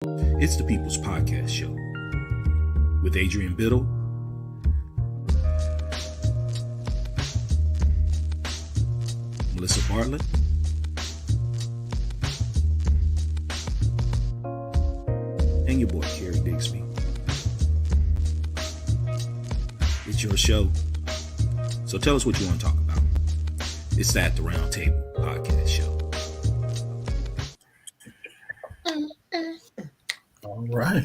It's the People's Podcast Show with Adrian Biddle, Melissa Bartlett, and your boy Kerry Digsby. It's your show, so tell us what you want to talk about. It's that the Round Table Podcast Show. All right.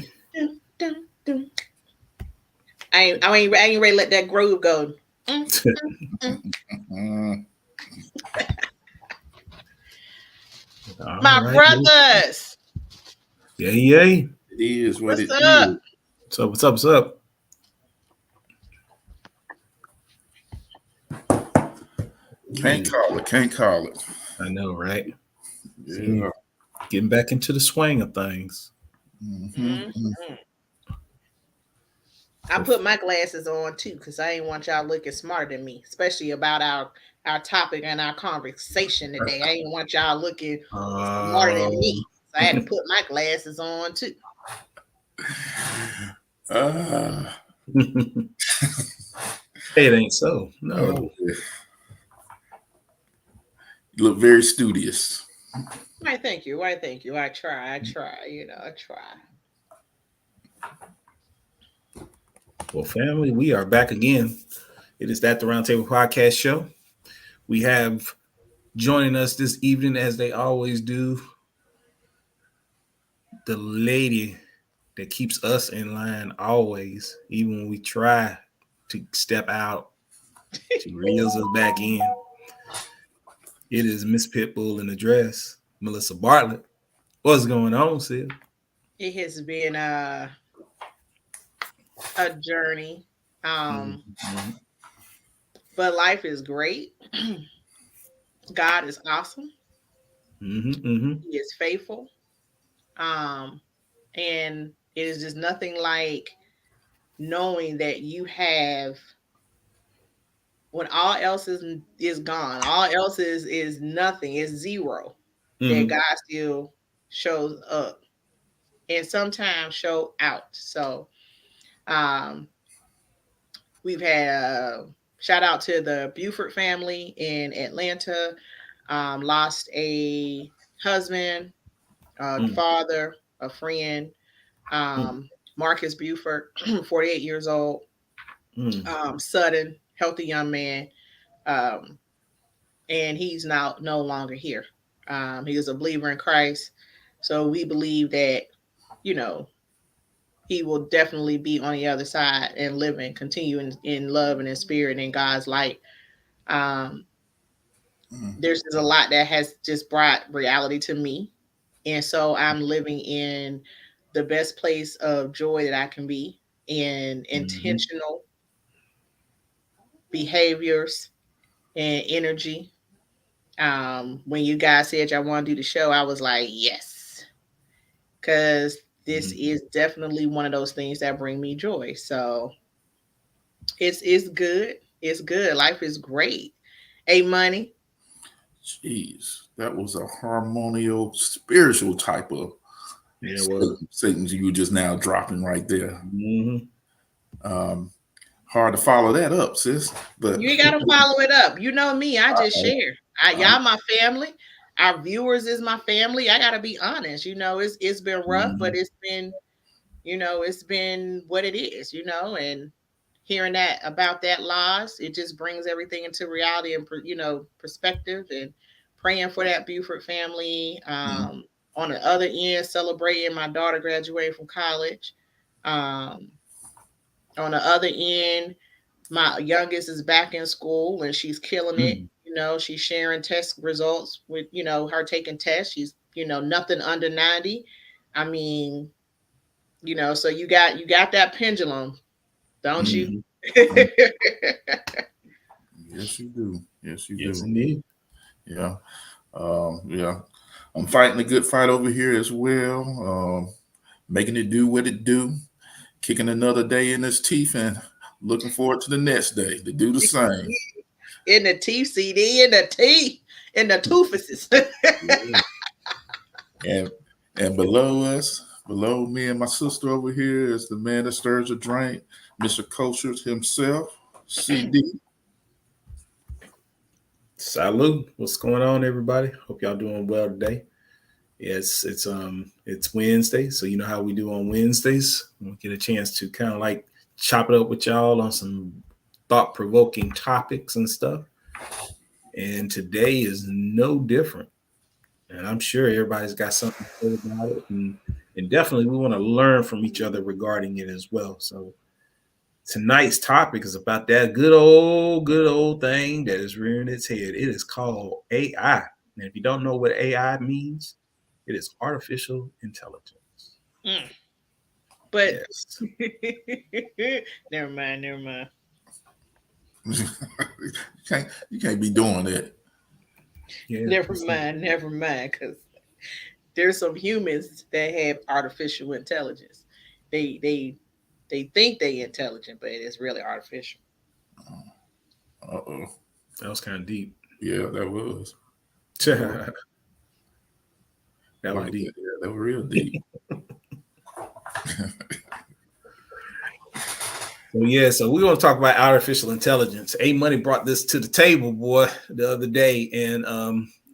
I ain't ready to let that groove go. My right, brothers. Yay. It is what What's it up? is. What's up? What's up? Can't call it. I know, right? Yeah. Getting back into the swing of things. Mm-hmm. I put my glasses on too because I ain't want y'all looking smarter than me, especially about our topic and our conversation today. I ain't want y'all looking smarter than me. So I had to put my glasses on too. Hey, it ain't so. No. You look very studious. Why, thank you. I try. I try. Well, family, we are back again. It is that the Roundtable Podcast Show. We have joining us this evening, as they always do, the lady that keeps us in line always, even when we try to step out. She reels us back in. It is Miss Pitbull in the dress, Melissa Bartlett. What's going on, Sid? It has been a journey. But life is great. God is awesome. He is faithful. And it is just nothing like knowing that you have, when all else is gone, all else is nothing, is zero, that God still shows up and sometimes show out. So we've had a shout out to the Buford family in Atlanta. Lost a husband, father, a friend, Marcus Buford, 48 years old, sudden, healthy young man. And he's now no longer here. He was a believer in Christ. So we believe that, he will definitely be on the other side and living, continuing in love and in spirit and in God's light. There's just a lot that has just brought reality to me. And so I'm living in the best place of joy that I can be, in intentional behaviors and energy. When you guys said y'all want to do the show, I was like, yes, because this is definitely one of those things that bring me joy. So it's good. It's good. Life is great. Hey, money. Jeez, that was a harmonial, spiritual type of statements you were just now dropping right there. Hard to follow that up, sis. But you got to follow it up. You know me. I just share. Y'all my family. Our viewers is my family. I got to be honest. It's been rough, but it's been, it's been what it is, and hearing that about that loss, it just brings everything into reality and, perspective, and praying for that Buford family. On the other end, celebrating my daughter graduating from college. On the other end, my youngest is back in school and she's killing it. She's sharing test results with, her taking tests. She's, nothing under 90. I mean, so you got that pendulum, don't you? Yes, you do. Yes, you do. Yes, indeed. Yeah. I'm fighting a good fight over here as well. Making it do what it do. Kicking another day in its teeth and looking forward to the next day to do the same. In the teeth, CD, in the teeth, in the toofuses. And below us, Below me and my sister over here is the man that stirs the drink, Mr. Cultures himself, CD. Salute. What's going on, everybody? Hope y'all doing well today. Yes, it's Wednesday, so you know how we do on Wednesdays. We get a chance to kind of like chop it up with y'all on some thought-provoking topics and stuff. And today is no different. And I'm sure everybody's got something to say about it. And definitely we want to learn from each other regarding it as well. So tonight's topic is about that good old thing that is rearing its head. It is called AI. And if you don't know what AI means, it is artificial intelligence. Mm. But Yes. never mind. You can't be doing that. Yeah. Never mind. Because there's some humans that have artificial intelligence. They think they intelligent, but it's really artificial. Uh-oh. That was kind of deep. Yeah, that was. That was Like deep. that. Yeah, that was real deep. So we're going to talk about artificial intelligence. A Money brought this to the table, boy, the other day, and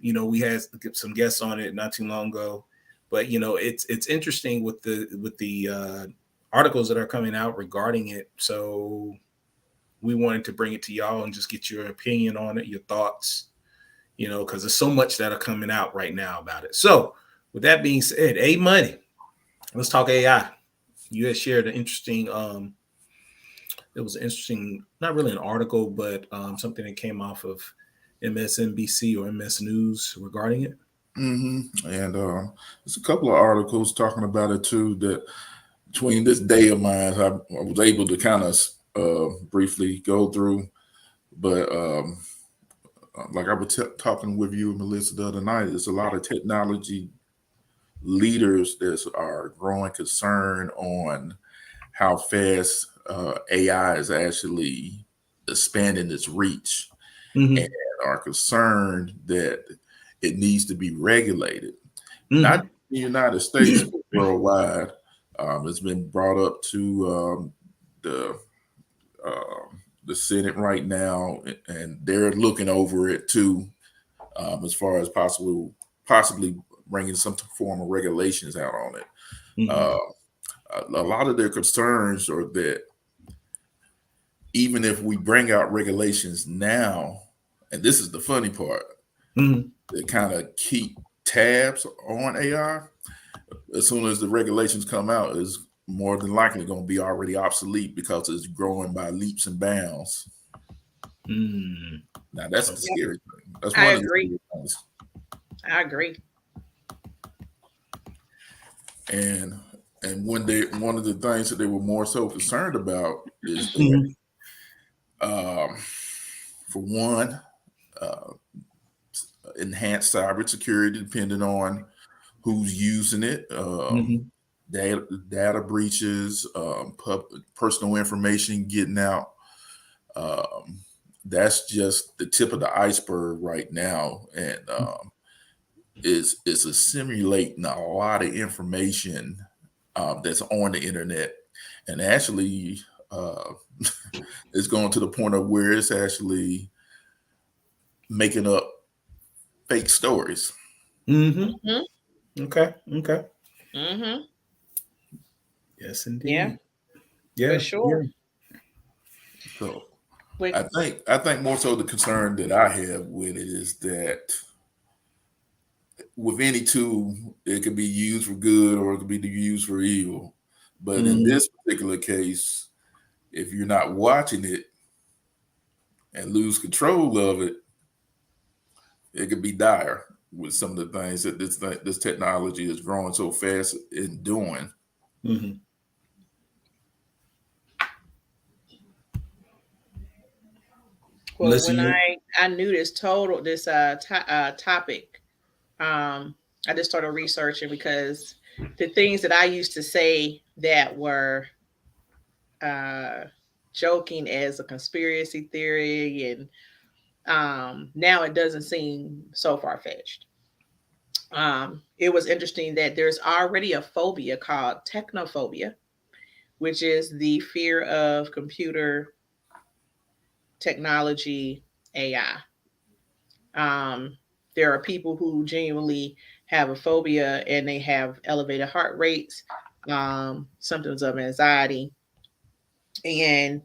we had some guests on it not too long ago. But it's interesting with the articles that are coming out regarding it. So we wanted to bring it to y'all and just get your opinion on it, your thoughts, because there's so much that are coming out right now about it. So with that being said, A Money, let's talk AI. You had shared an interesting. It was interesting, not really an article, but something that came off of MSNBC or MS News regarding it. Mm-hmm. And there's a couple of articles talking about it too. That between this day of mine, I was able to kind of briefly go through. But like I was talking with you and Melissa the other night, there's a lot of technology leaders that are growing concern on how fast AI is actually expanding its reach, and are concerned that it needs to be regulated, not in the United States, but worldwide. It's been brought up to the Senate right now, and they're looking over it too, as far as possibly bringing some form of regulations out on it. A lot of their concerns are that even if we bring out regulations now, and this is the funny part, they kind of keep tabs on AI. As soon as the regulations come out, is more than likely going to be already obsolete because it's growing by leaps and bounds. Now that's the scary thing. That's one of the scary things. I agree. And one of the things that they were more so concerned about is that, for one, enhanced cybersecurity, depending on who's using it, data breaches, personal information getting out. That's just the tip of the iceberg right now, and is assimilating a lot of information that's on the internet, and actually it's going to the point of where it's actually making up fake stories. Okay. Yes, indeed. Yeah, for sure. So I think more so the concern that I have with it is that with any tool, it could be used for good or it could be used for evil. But in this particular case, if you're not watching it and lose control of it, it could be dire with some of the things that this technology is growing so fast in doing. Well, when I knew this topic, I just started researching because the things that I used to say that were joking as a conspiracy theory, and now it doesn't seem so far fetched. It was interesting that there's already a phobia called technophobia, which is the fear of computer technology, AI. There are people who genuinely have a phobia and they have elevated heart rates, symptoms of anxiety, and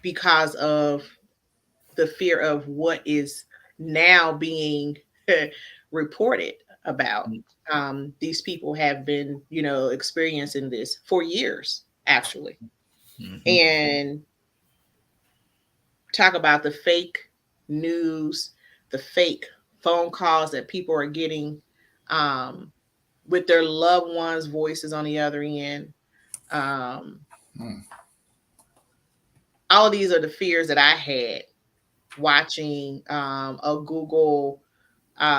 because of the fear of what is now being reported about. These people have been, experiencing this for years, actually. Mm-hmm. And talk about the fake news, the fake phone calls that people are getting um, with their loved ones' voices on the other end. Um, all of these are the fears that I had watching a Google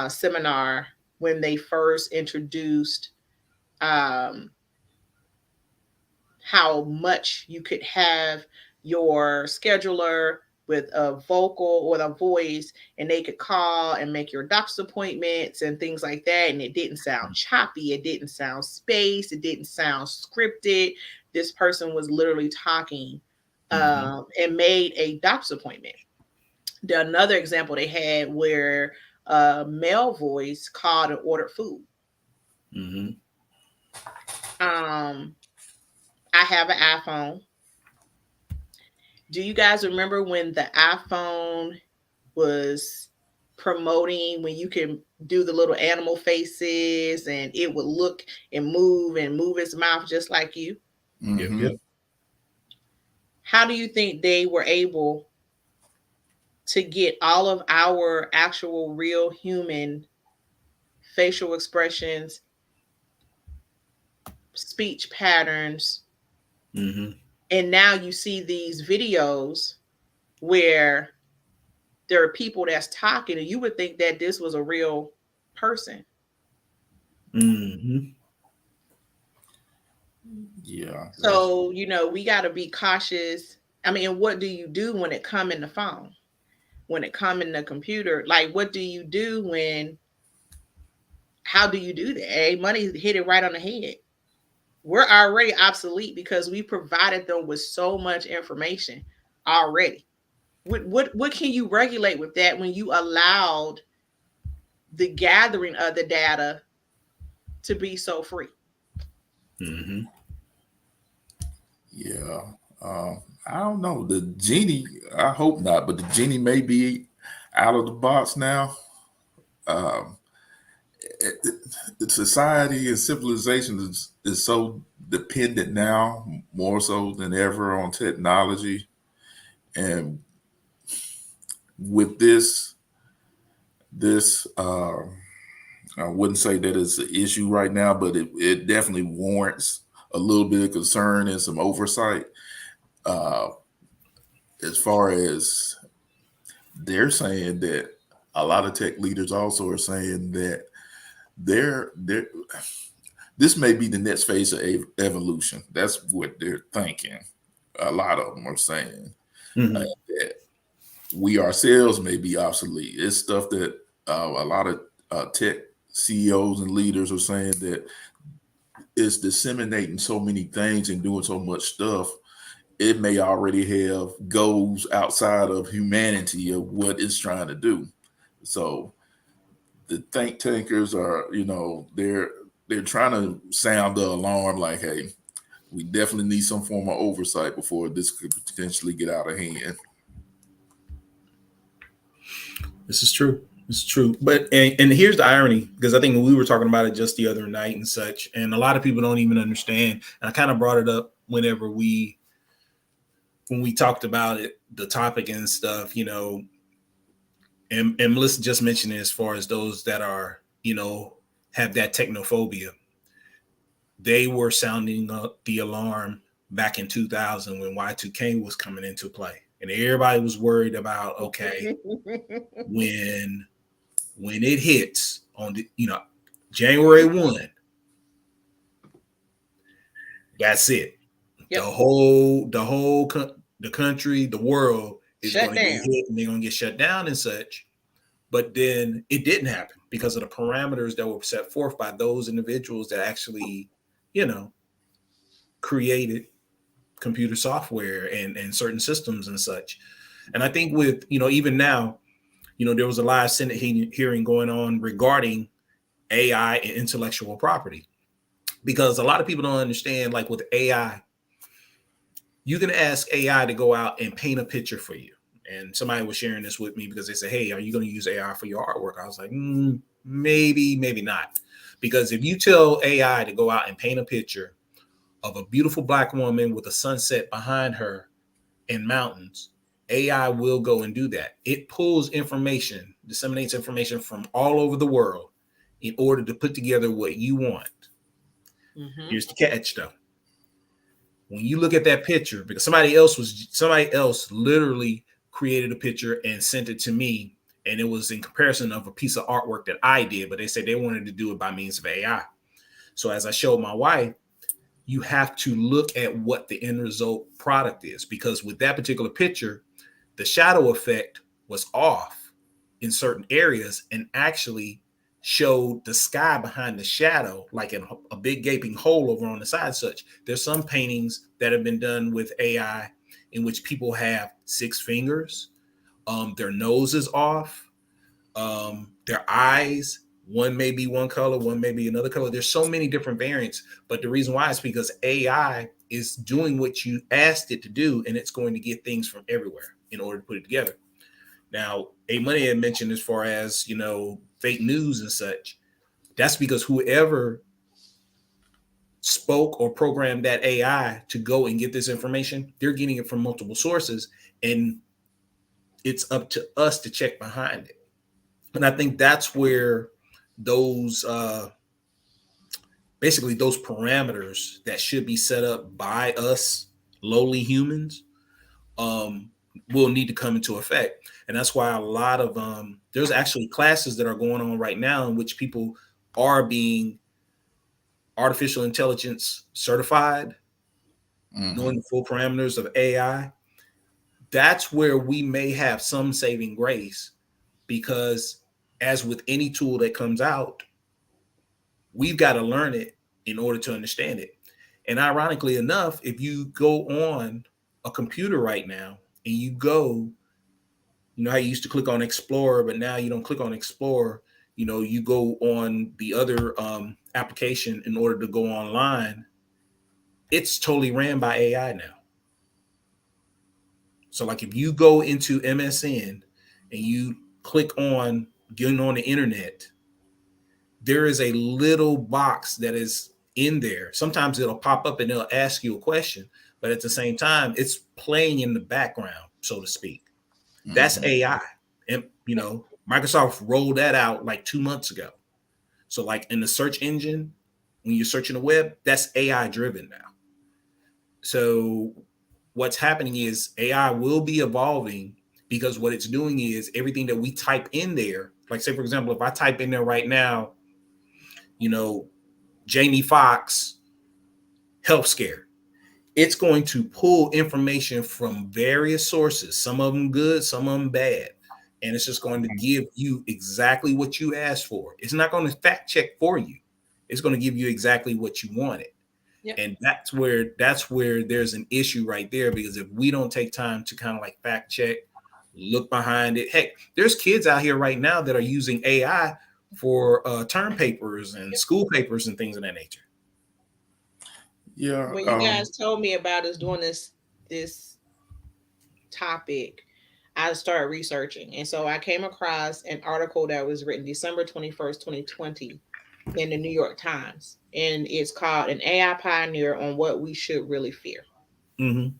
seminar when they first introduced um, how much you could have your scheduler with a vocal or a voice, and they could call and make your doctor's appointments and things like that. And it didn't sound choppy, it didn't sound spaced, it didn't sound scripted. This person was literally talking and made a doctor's appointment. Another example they had where a male voice called and ordered food. Mm-hmm. I have an iPhone. Do you guys remember when the iPhone was promoting when you can do the little animal faces and it would look and move its mouth just like you? Mm-hmm. Yep. How do you think they were able to get all of our actual real human facial expressions, speech patterns, and now you see these videos where there are people that's talking and you would think that this was a real person. Yeah. So, we got to be cautious. I mean, what do you do when it come in the phone? When it come in the computer? Like, what do you do how do you do that? Hey, money hit it right on the head. We're already obsolete because we provided them with so much information already. What can you regulate with that when you allowed the gathering of the data to be so free? Yeah. I don't know. The genie, I hope not, but the genie may be out of the box now. The society and civilization is so dependent now, more so than ever, on technology. And with this, I wouldn't say that it's an issue right now, but it definitely warrants a little bit of concern and some oversight. As far as they're saying that a lot of tech leaders also are saying that they're this may be the next phase of evolution. That's what they're thinking. A lot of them are saying that we ourselves may be obsolete. It's stuff that a lot of tech CEOs and leaders are saying that it's disseminating so many things and doing so much stuff. It may already have goals outside of humanity of what it's trying to do. So the think tankers are, they're trying to sound the alarm like, hey, we definitely need some form of oversight before this could potentially get out of hand. This is true. It's true. But and here's the irony, because I think we were talking about it just the other night and such, and a lot of people don't even understand. And I kind of brought it up when we talked about it, the topic and stuff, and Melissa just mentioned it as far as those that are, have that technophobia. They were sounding the alarm back in 2000 when Y2K was coming into play. And everybody was worried about, okay, when it hits on January 1, that's it. Yep. The country, the world is going to get hit and they're going to get shut down and such. But then it didn't happen because of the parameters that were set forth by those individuals that actually, you know, created computer software and certain systems and such. And I think with, you know, even now, you know, there was a live Senate hearing going on regarding AI and intellectual property, because a lot of people don't understand, like with AI, you can ask AI to go out and paint a picture for you. And somebody was sharing this with me because they said, hey, are you going to use AI for your artwork? I was like, maybe, maybe not. Because if you tell AI to go out and paint a picture of a beautiful black woman with a sunset behind her and mountains, AI will go and do that. It pulls information, disseminates information from all over the world in order to put together what you want. Mm-hmm. Here's the catch, though. When you look at that picture, because somebody else literally created a picture and sent it to me, and it was in comparison of a piece of artwork that I did, but they said they wanted to do it by means of AI. So as I showed my wife, you have to look at what the end result product is, because with that particular picture, the shadow effect was off in certain areas and actually showed the sky behind the shadow like in a big gaping hole over on the side. Such there's some paintings that have been done with AI in which people have 6 fingers, their nose is off, their eyes, one may be one color, one may be another color. There's so many different variants, but the reason why is because AI is doing what you asked it to do, and it's going to get things from everywhere in order to put it together. Now, A Money had mentioned as far as, you know, fake news and such. That's because whoever spoke or programmed that AI to go and get this information, they're getting it from multiple sources, and it's up to us to check behind it. And I think that's where those basically those parameters that should be set up by us lowly humans um, will need to come into effect. And that's why a lot of there's actually classes that are going on right now in which people are being artificial intelligence certified, knowing the full parameters of AI. That's where we may have some saving grace, because as with any tool that comes out, we've got to learn it in order to understand it. And ironically enough, if you go on a computer right now and you go, you know how you used to click on Explorer, but now you don't click on Explorer, you know, you go on the other application in order to go online, it's totally ran by AI now. So like if you go into MSN and you click on getting on the internet, there is a little box that is in there. Sometimes it'll pop up and it'll ask you a question, but at the same time, it's playing in the background, so to speak. That's AI. And, you know, Microsoft rolled that out like 2 months ago. So like in the search engine, when you're searching the web, that's AI driven now. So what's happening is AI will be evolving, because what it's doing is everything that we type in there, like say, for example, if I type in there right now, you know, Jamie Foxx health scare, it's going to pull information from various sources, some of them good, some of them bad. And it's just going to give you exactly what you asked for. It's not going to fact check for you. It's going to give you exactly what you wanted. Yep. And that's where there's an issue right there, because if we don't take time to kind of like fact check, look behind it. Heck, there's kids out here right now that are using AI for term papers and school papers and things of that nature. Yeah. When you guys told me about us doing this topic, I started researching. And so I came across an article that was written December 21st, 2020 in the New York Times. And it's called An AI Pioneer on What We Should Really Fear. Mm-hmm.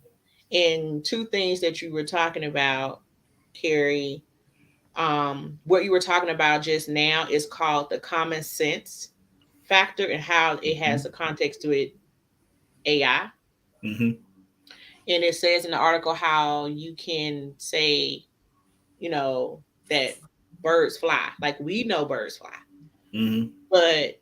And two things that you were talking about, Carrie, what you were talking about just now is called the common sense factor, and how it has a context to it, AI. Mm-hmm. And it says in the article how you can say, you know, that birds fly. Like we know birds fly. Mm-hmm. But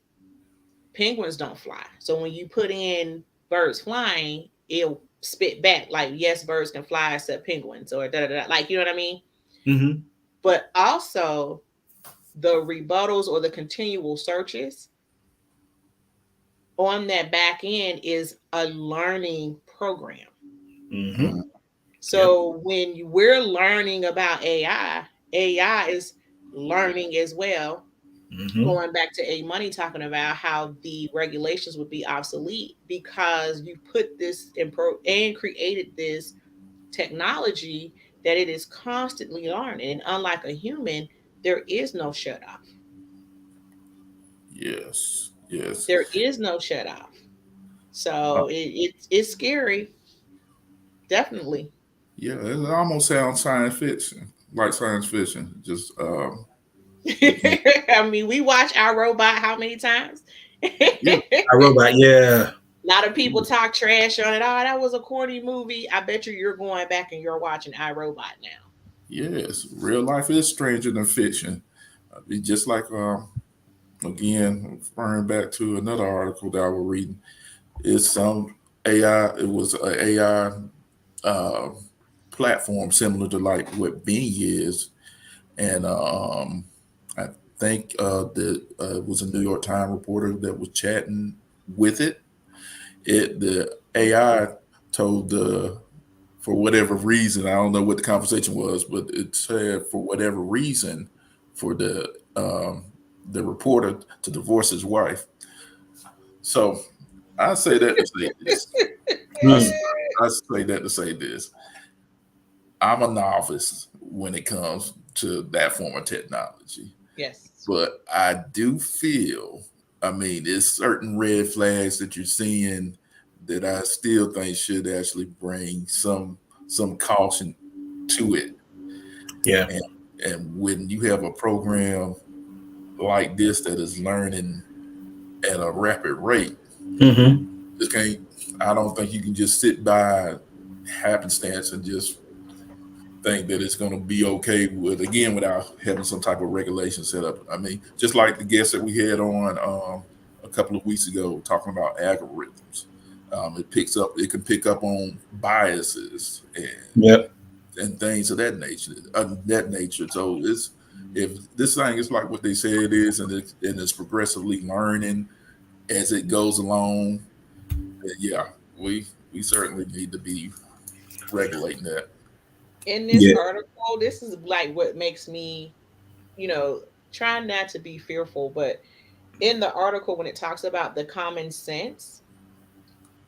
penguins don't fly. So when you put in birds flying, it'll spit back like, yes, birds can fly except penguins, or da da da. Like, you know what I mean? Mm-hmm. But also, the rebuttals or the continual searches on that back end is a learning program. Mm-hmm. Yep. So when we're learning about AI is learning as well. Mm-hmm. Going back to A Money talking about how the regulations would be obsolete because you put this and created this technology that it is constantly learning. And unlike a human, there is no shut off. Yes, yes. There is no shut off. So it's scary, definitely. Yeah, it almost sounds science fiction, like science fiction. Just again, I mean, we watch Our Robot how many times? yeah, I Robot. Yeah. A lot of people talk trash on it. Oh, that was a corny movie. I bet you're going back and you're watching iRobot now. yes. Real life is stranger than fiction. Just like again, referring back to another article that I was reading, it's some AI. It was an AI uh, platform similar to like what Bing is, and I think that it was a New York Times reporter that was chatting with it. The AI told the for whatever reason, I don't know what the conversation was, but it said for whatever reason for the reporter to divorce his wife. So I say that to say this. I, Mm. I say that to say this. I'm a novice when it comes to that form of technology, Yes. but I do feel, I mean, there's certain red flags that you're seeing that I still think should actually bring some caution to it. Yeah. And and when you have a program like this that is learning at a rapid rate, Mm-hmm. this can't. I don't think you can just sit by happenstance and just think that it's going to be okay with again without having some type of regulation set up. I mean, just like the guest that we had on a couple of weeks ago talking about algorithms, it can pick up on biases Yep. and things of that nature. So it's if this thing is like what they say it is, and it's progressively learning as it goes along, then yeah, we certainly need to be regulating that. In this Yeah. article, this is like what makes me, you know, try not to be fearful, but in the article, when it talks about the common sense,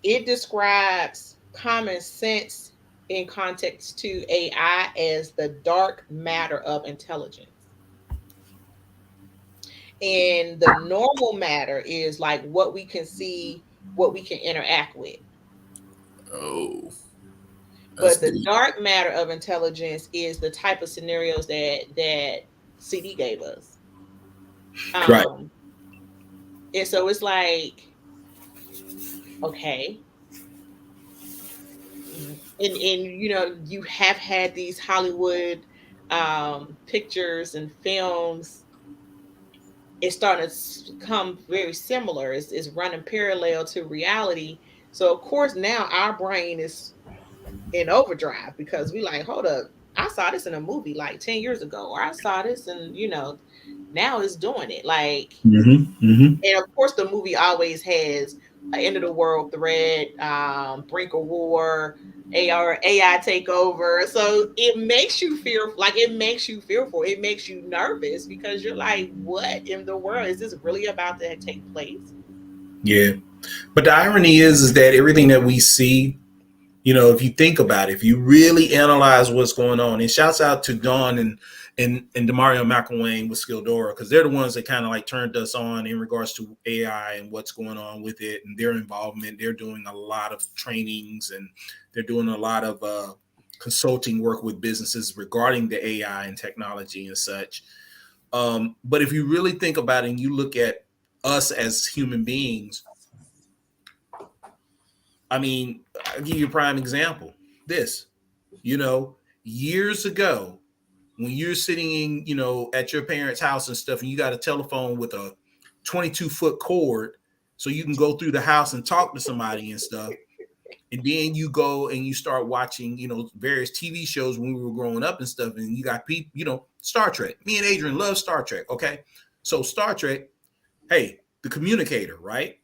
it describes common sense in context to AI as the dark matter of intelligence. And the normal matter is like what we can see, what we can interact with. Oh, that's But the deep. dark matter of intelligence is the type of scenarios that CD gave us. Right. Um, and so it's like, okay, and you know, you have had these Hollywood pictures and films. It's starting to come very similar. It's running parallel to reality. So of course now our brain is in overdrive because we like, hold up, I saw this in a movie like 10 years ago, or I saw this and you know, now it's doing it. Like, Mm-hmm. Mm-hmm. and of course the movie always has an end of the world threat, brink of war, AI takeover. So it makes you feel like it makes you fearful. It makes you nervous because you're like, what in the world is this really about to take place? Yeah. But the irony is that everything that we see, you know, if you think about it, if you really analyze what's going on, and shouts out to Dawn and Demario McElwain with Skildora, because they're the ones that kind of like turned us on in regards to AI and what's going on with it and their involvement. They're doing a lot of trainings and they're doing a lot of consulting work with businesses regarding the AI and technology and such. But if you really think about it and you look at us as human beings, I mean, I'll give you a prime example. This, you know, years ago, when you're sitting in, you know, at your parents' house and stuff, and you got a telephone with a 22-foot cord so you can go through the house and talk to somebody and stuff. And then you go and you start watching, various TV shows when we were growing up and stuff. And you got people, Star Trek. Me and Adrian love Star Trek. Okay. So Star Trek, hey, the communicator, right?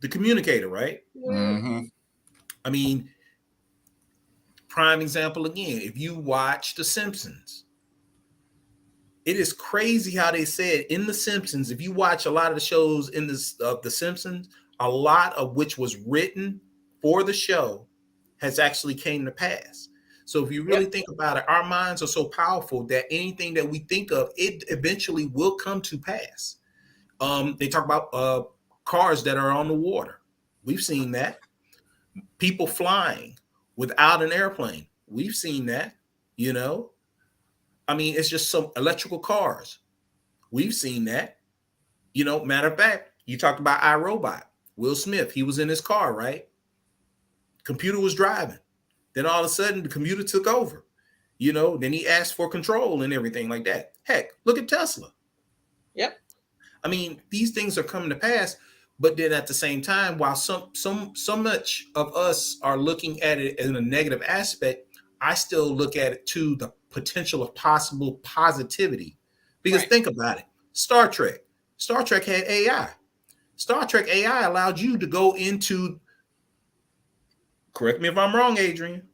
The communicator, right? Mm-hmm. I mean, prime example again, if you watch The Simpsons, it is crazy how they said in The Simpsons, if you watch a lot of the shows in this The Simpsons, a lot of which was written for the show has actually came to pass. So if you really think about it, our minds are so powerful that anything that we think of, it eventually will come to pass. They talk about cars that are on the water. We've seen that. People flying without an airplane. We've seen that, I mean, it's just some electrical cars. We've seen that. Matter of fact, you talked about iRobot. Will Smith, he was in his car, right? Computer was driving. Then all of a sudden, the computer took over. Then he asked for control and everything like that. Heck, look at Tesla. Yep. I mean, these things are coming to pass, but then at the same time, while so much of us are looking at it in a negative aspect, I still look at it to the potential of possible positivity. Because think about it. Star Trek had AI. Star Trek AI allowed you to go into, correct me if I'm wrong, Adrian,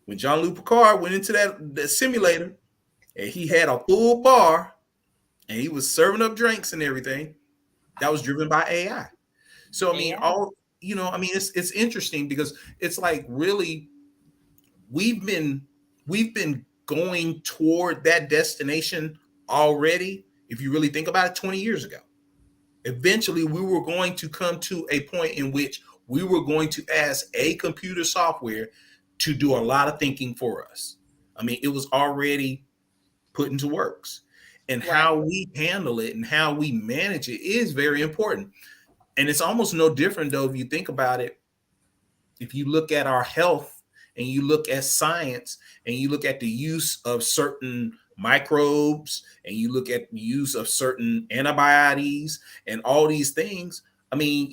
when Jean-Luc Picard went into that simulator and he had a full bar and he was serving up drinks and everything, that was driven by AI. So, I mean, it's interesting because it's like really we've been going toward that destination already. If you really think about it, 20 years ago, eventually we were going to come to a point in which we were going to ask a computer software to do a lot of thinking for us. I mean, it was already put into works, and how we handle it and how we manage it is very important. And it's almost no different though, if you think about it. If you look at our health and you look at science and you look at the use of certain microbes and you look at the use of certain antibiotics and all these things, I mean,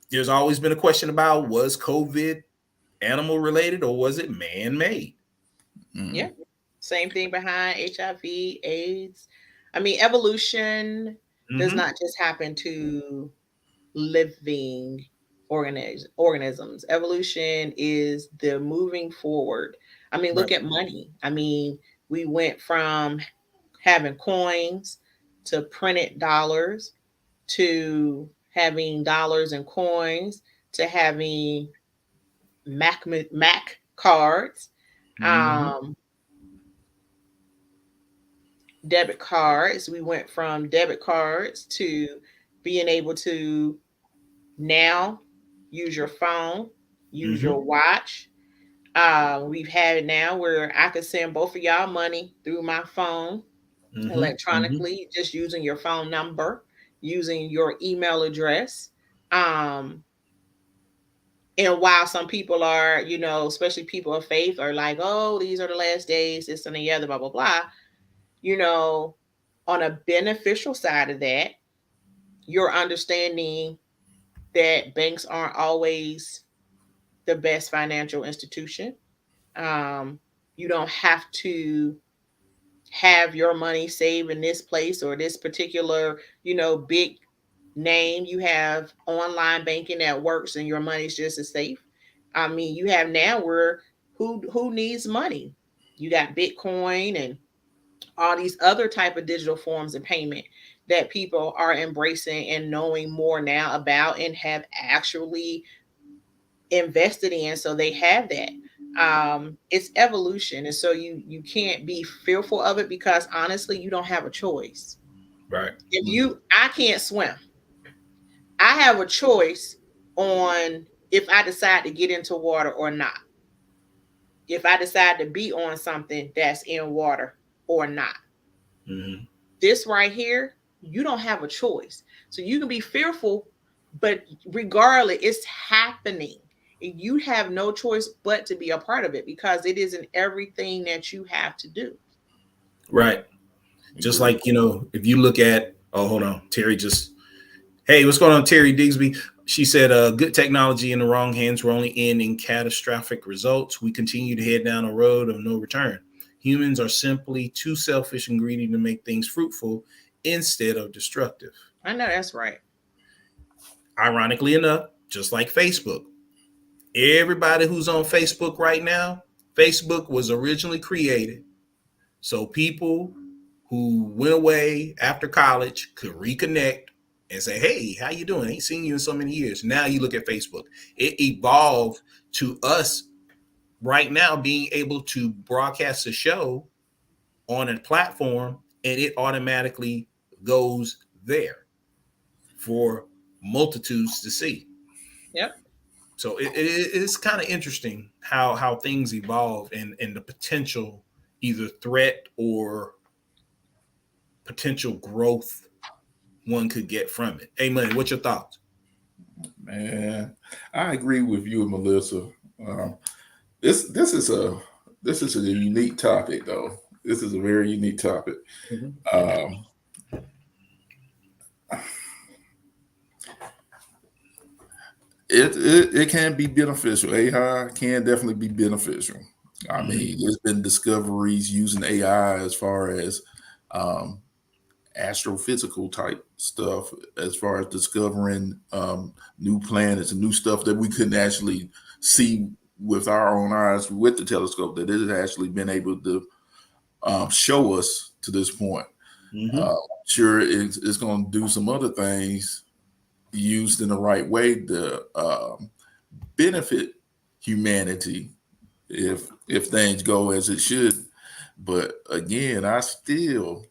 there's always been a question about, was COVID animal related or was it man-made? Mm-hmm. Yeah. Same thing behind HIV, AIDS. I mean, evolution does not just happen to living organisms. Evolution is the moving forward. I mean, look at money. I mean, we went from having coins to printed dollars to having dollars and coins to having Mac cards, debit cards. We went from debit cards to being able to now use your phone, use your watch. We've had it now where I could send both of y'all money through my phone electronically, just using your phone number, using your email address. And while some people are, especially people of faith are like, oh, these are the last days, this and the other, blah, blah, blah. On a beneficial side of that, you're understanding that banks aren't always the best financial institution. You don't have to have your money saved in this place or this particular, big name. You have online banking that works and your money's just as safe. I mean, you have now where who needs money? You got Bitcoin and all these other type of digital forms of payment that people are embracing and knowing more now about and have actually invested in. So they have that. It's evolution, and so you can't be fearful of it because honestly, you don't have a choice. Right. I can't swim. I have a choice on if I decide to get into water or not. If I decide to be on something that's in water or not. This right here, you don't have a choice. So you can be fearful, but regardless, it's happening. You have no choice but to be a part of it because it isn't everything that you have to do. Right. Just like, if you look at, hold on, Terry hey, what's going on, Terry Digsby? She said, good technology in the wrong hands will only end in catastrophic results. We continue to head down a road of no return. Humans are simply too selfish and greedy to make things fruitful instead of destructive. I know that's right. Ironically enough, just like Facebook, everybody who's on Facebook right now, Facebook was originally created so people who went away after college could reconnect and say, hey, how you doing? I ain't seen you in so many years. Now you look at Facebook. It evolved to us right now being able to broadcast a show on a platform, and it automatically goes there for multitudes to see. Yep. So it's kind of interesting how things evolve and the potential either threat or potential growth one could get from it. Hey, Money, what's your thoughts? Man, I agree with you and Melissa. This is a unique topic, though. This is a very unique topic. Mm-hmm. It can be beneficial. AI can definitely be beneficial. I mean, there's been discoveries using AI as far as astrophysical type stuff, as far as discovering new planets and new stuff that we couldn't actually see with our own eyes with the telescope, that it has actually been able to show us to this point. Mm-hmm. Sure, it's going to do some other things used in the right way to benefit humanity if things go as it should. But again, I still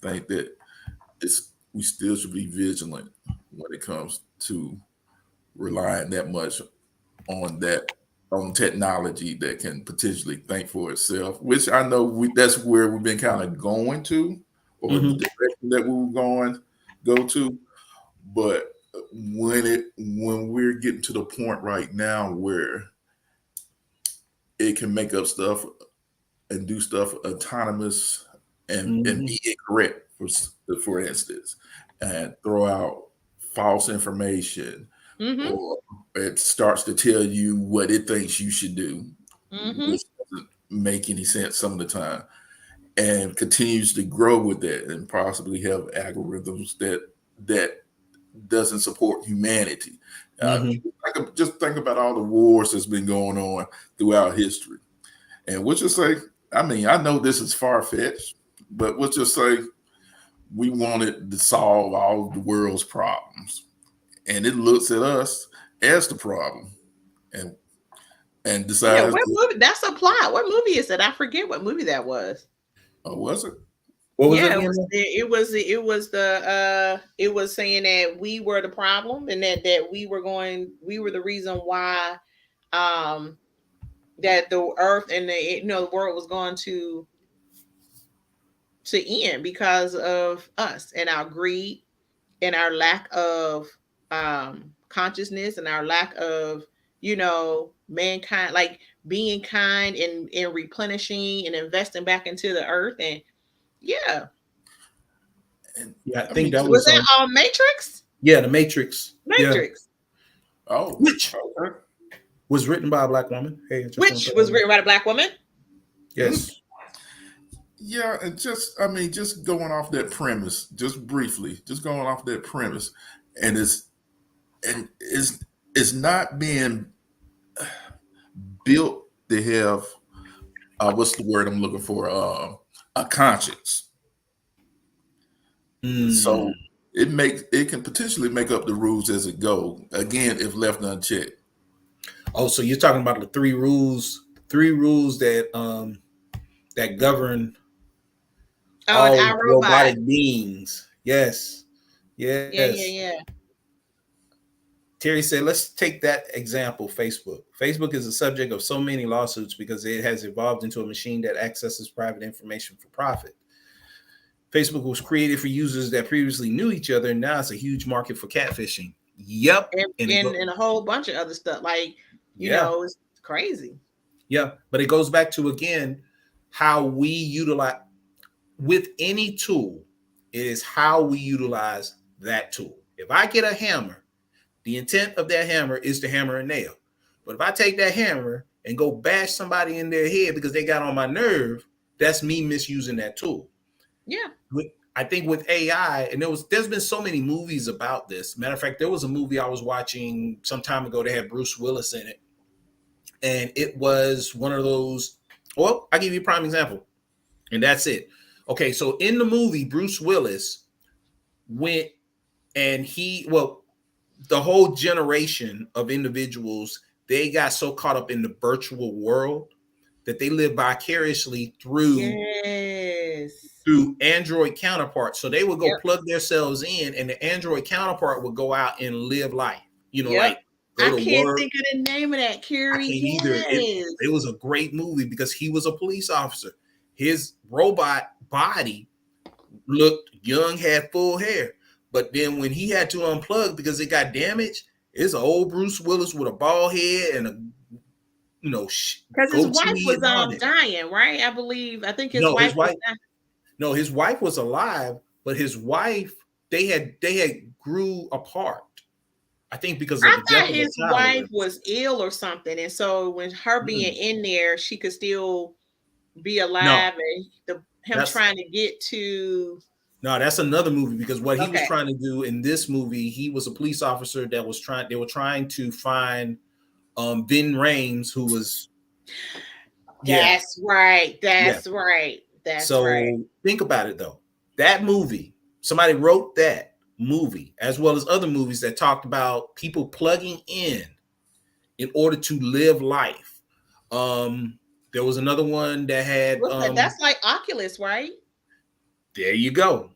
think that we still should be vigilant when it comes to relying that much on technology that can potentially think for itself, which I know that's where we've been kind of going to, or the direction that we were go to. But when we're getting to the point right now where it can make up stuff and do stuff autonomous and be incorrect, for instance, and throw out false information, or it starts to tell you what it thinks you should do, which doesn't make any sense some of the time, and continues to grow with that and possibly have algorithms that doesn't support humanity. Just think about all the wars that's been going on throughout history. And we'll just say, I mean, I know this is far-fetched, but we'll just say we wanted to solve all the world's problems. And it looks at us as the problem and decides. Yeah, what movie? That's a plot. What movie is it? I forget what movie that was. Oh, was it? What was yeah, it it was saying that we were the problem and that we were the reason why that the earth and the world was going to end because of us and our greed and our lack of consciousness and our lack of mankind, like being kind and replenishing and investing back into the earth. And yeah. Yeah, I think that was that Matrix? Yeah, the Matrix. Matrix. Yeah. Oh, which was written by a black woman. Hey, which was written by a black woman? Yes. Yeah, and just going off that premise, just briefly, just going off that premise, and it's not being built to have what's the word I'm looking for? A conscience. So it can potentially make up the rules as it go. Again, if left unchecked. Oh, so you're talking about the three rules that that govern all robotic beings. Yes. Yeah. Terry said, let's take that example, Facebook. Facebook is the subject of so many lawsuits because it has evolved into a machine that accesses private information for profit. Facebook was created for users that previously knew each other, and now it's a huge market for catfishing. Yep. And a whole bunch of other stuff. Like, you know, it's crazy. Yeah. But it goes back to, again, how we utilize with any tool, it is how we utilize that tool. If I get a hammer, The intent of that hammer is to hammer a nail. But if I take that hammer and go bash somebody in their head because they got on my nerve, that's me misusing that tool. Yeah. I think with AI, and there's been so many movies about this. Matter of fact, there was a movie I was watching some time ago that had Bruce Willis in it. And it was one of those, well, I'll give you a prime example. And that's it. Okay, so in the movie, Bruce Willis went and the whole generation of individuals, they got so caught up in the virtual world that they live vicariously through Android counterparts. So they would go plug themselves in, and the Android counterpart would go out and live life. Like I can't think of the name of that, Carrie. I can't either. It was a great movie because he was a police officer. His robot body looked young, had full hair. But then when he had to unplug because it got damaged, it's an old Bruce Willis with a bald head and a, because his wife was dying, right? I think his wife was dying. No, his wife was alive, but his wife, they had grew apart. I think because of his wife was ill or something, and so when her being in there, she could still be alive, and him trying to get to. No, that's another movie because what he was trying to do in this movie, he was a police officer that was they were trying to find Vin Rames, who was. That's right. That's right. Think about it though. That movie, somebody wrote that movie as well as other movies that talked about people plugging in order to live life. There was another one that had that's like Oculus, right? There you go.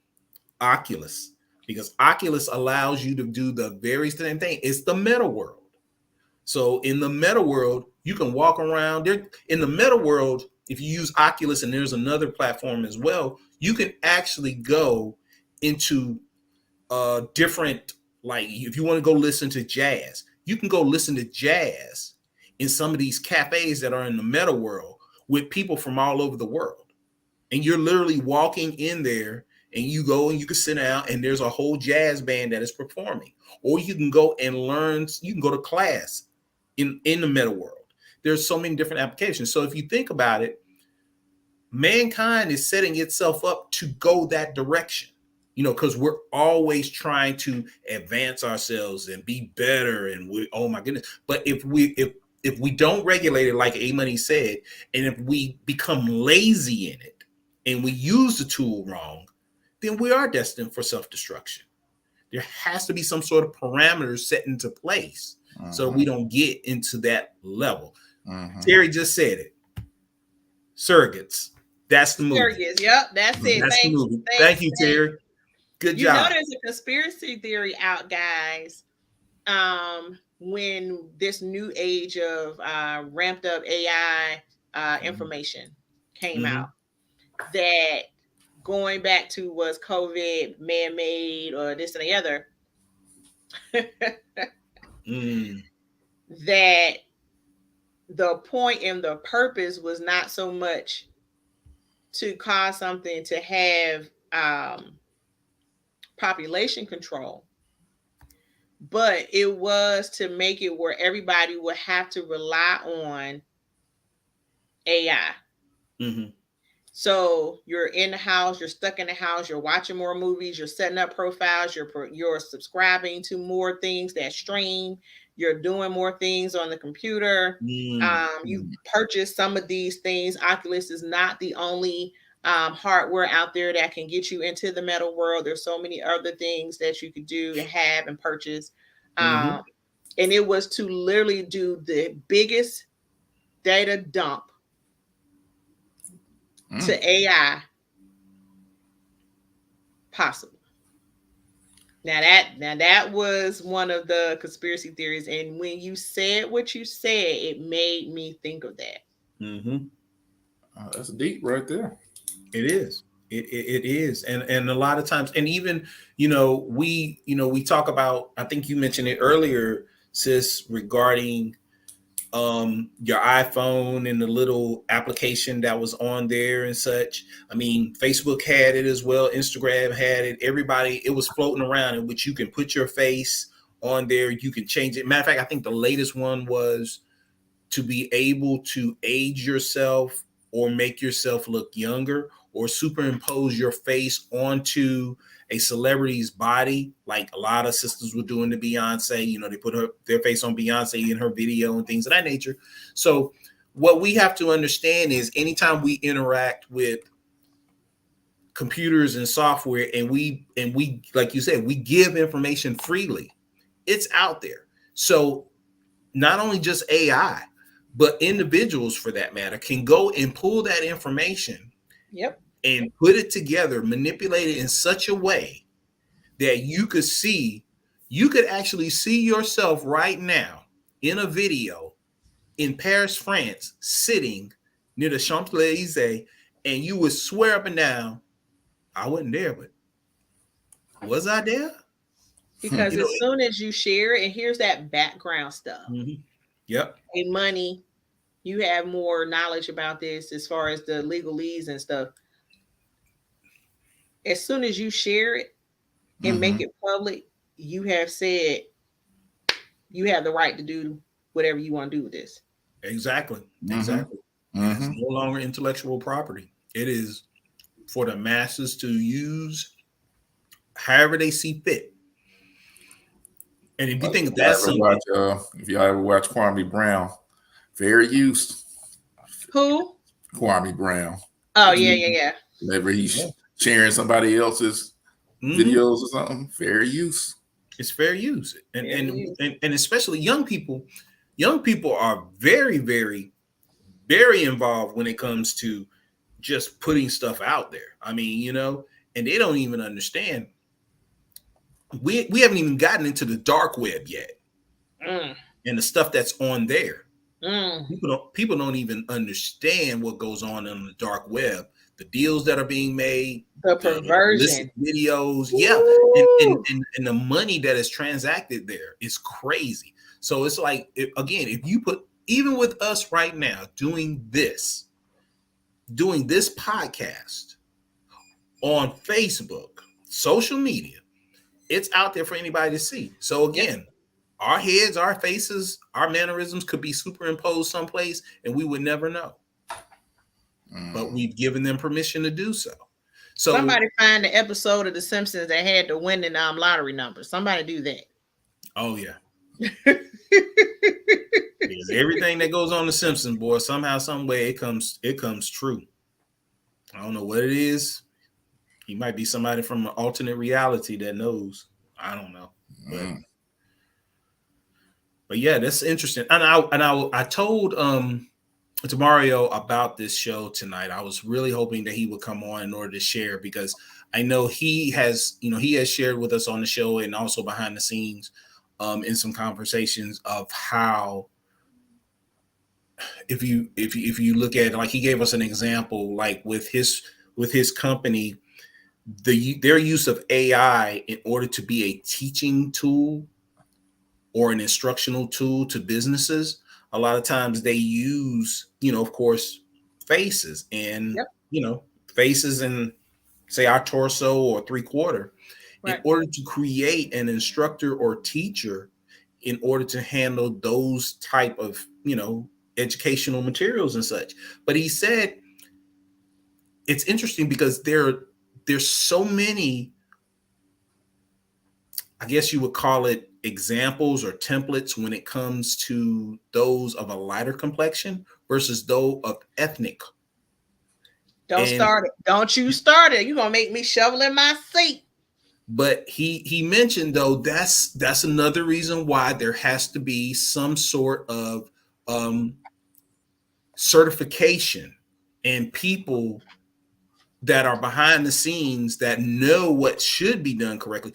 Oculus. Because Oculus allows you to do the very same thing. It's the meta world. So in the meta world, you can walk around there. In the meta world, if you use Oculus, and there's another platform as well, you can actually go into different, like if you want to go listen to jazz, you can go listen to jazz in some of these cafes that are in the meta world with people from all over the world. And you're literally walking in there and you go and you can sit down and there's a whole jazz band that is performing. Or you can go and learn, you can go to class in the meta world. There's so many different applications. So if you think about it, mankind is setting itself up to go that direction, because we're always trying to advance ourselves and be better. And oh my goodness. But if we don't regulate it, like A Money said, and if we become lazy in it and we use the tool wrong, then we are destined for self-destruction. There has to be some sort of parameters set into place so we don't get into that level. Terry just said it. Surrogates. That's the movie. Surrogates. Yep, that's it. That's the movie. Thank you, Terry. Good job. There's a conspiracy theory out, guys. When this new age of ramped up AI information came out, that going back to was COVID man-made or this and the other, that the point and the purpose was not so much to cause something to have population control, but it was to make it where everybody would have to rely on AI. So you're in the house, you're stuck in the house, you're watching more movies, you're setting up profiles, you're subscribing to more things that stream, you're doing more things on the computer. You purchase some of these things. Oculus is not the only hardware out there that can get you into the meta world. There's so many other things that you could do and have and purchase. And it was to literally do the biggest data dump to AI possible. Now that was one of the conspiracy theories, and when you said what you said, it made me think of that. That's deep right there. It is. It is, and a lot of times, and even we talk about. I think you mentioned it earlier, sis, regarding your iPhone and the little application that was on there and such. I mean, Facebook had it as well. Instagram had it. Everybody, it was floating around in which you can put your face on there. You can change it. Matter of fact, I think the latest one was to be able to age yourself or make yourself look younger or superimpose your face onto a celebrity's body, like a lot of sisters were doing to Beyonce. You know, they put their face on Beyonce in her video and things of that nature. So what we have to understand is anytime we interact with computers and software and we like you said, we give information freely, it's out there. So not only just AI, but individuals for that matter can go and pull that information and put it together, manipulate it in such a way that you could actually see yourself right now in a video in Paris, France, sitting near the Champs-Élysées, and you would swear up and down, I wasn't there, but was I there? Because as soon as you share it, and here's that background stuff. Yep. And money, you have more knowledge about this as far as the legalese and stuff. As soon as you share it and make it public, you have said you have the right to do whatever you want to do with this. Exactly. Exactly. It's no longer intellectual property. It is for the masses to use however they see fit. And if you think of that, if y'all ever watch Kwame Brown, fair use. Who? Kwame Brown. Oh, yeah. Whenever he's sharing somebody else's videos or something, fair use. It's fair use. And especially young people. Young people are very, very, very involved when it comes to just putting stuff out there. I mean, you know, and they don't even understand. We haven't even gotten into the dark web yet, and the stuff that's on there. People don't even understand what goes on the dark web, the deals that are being made, the perversion videos, and the money that is transacted there is crazy. So it's like, if you put, even with us right now doing this podcast on Facebook, social media, it's out there for anybody to see. So again, our heads, our faces, our mannerisms could be superimposed someplace and we would never know. But we've given them permission to do so. So somebody find the episode of The Simpsons that had the winning lottery numbers. Somebody do that. Oh yeah. Because everything that goes on The Simpsons, boy, somehow, some way it comes true. I don't know what it is. He might be somebody from an alternate reality that knows. I don't know. But yeah, that's interesting. And I told Mario about this show tonight. I was really hoping that he would come on in order to share, because I know he has shared with us on the show and also behind the scenes in some conversations of how, if you look at it, like he gave us an example, like with his company, their use of AI in order to be a teaching tool or an instructional tool to businesses. A lot of times they use, of course, faces and, faces and say our torso or 3/4 in order to create an instructor or teacher in order to handle those type of, educational materials and such. But he said it's interesting because there's so many, I guess you would call it, examples or templates when it comes to those of a lighter complexion versus those of ethnic. Start it. Don't you start it. You're gonna make me shovel in my seat. But he mentioned, though, that's another reason why there has to be some sort of certification and people that are behind the scenes that know what should be done correctly.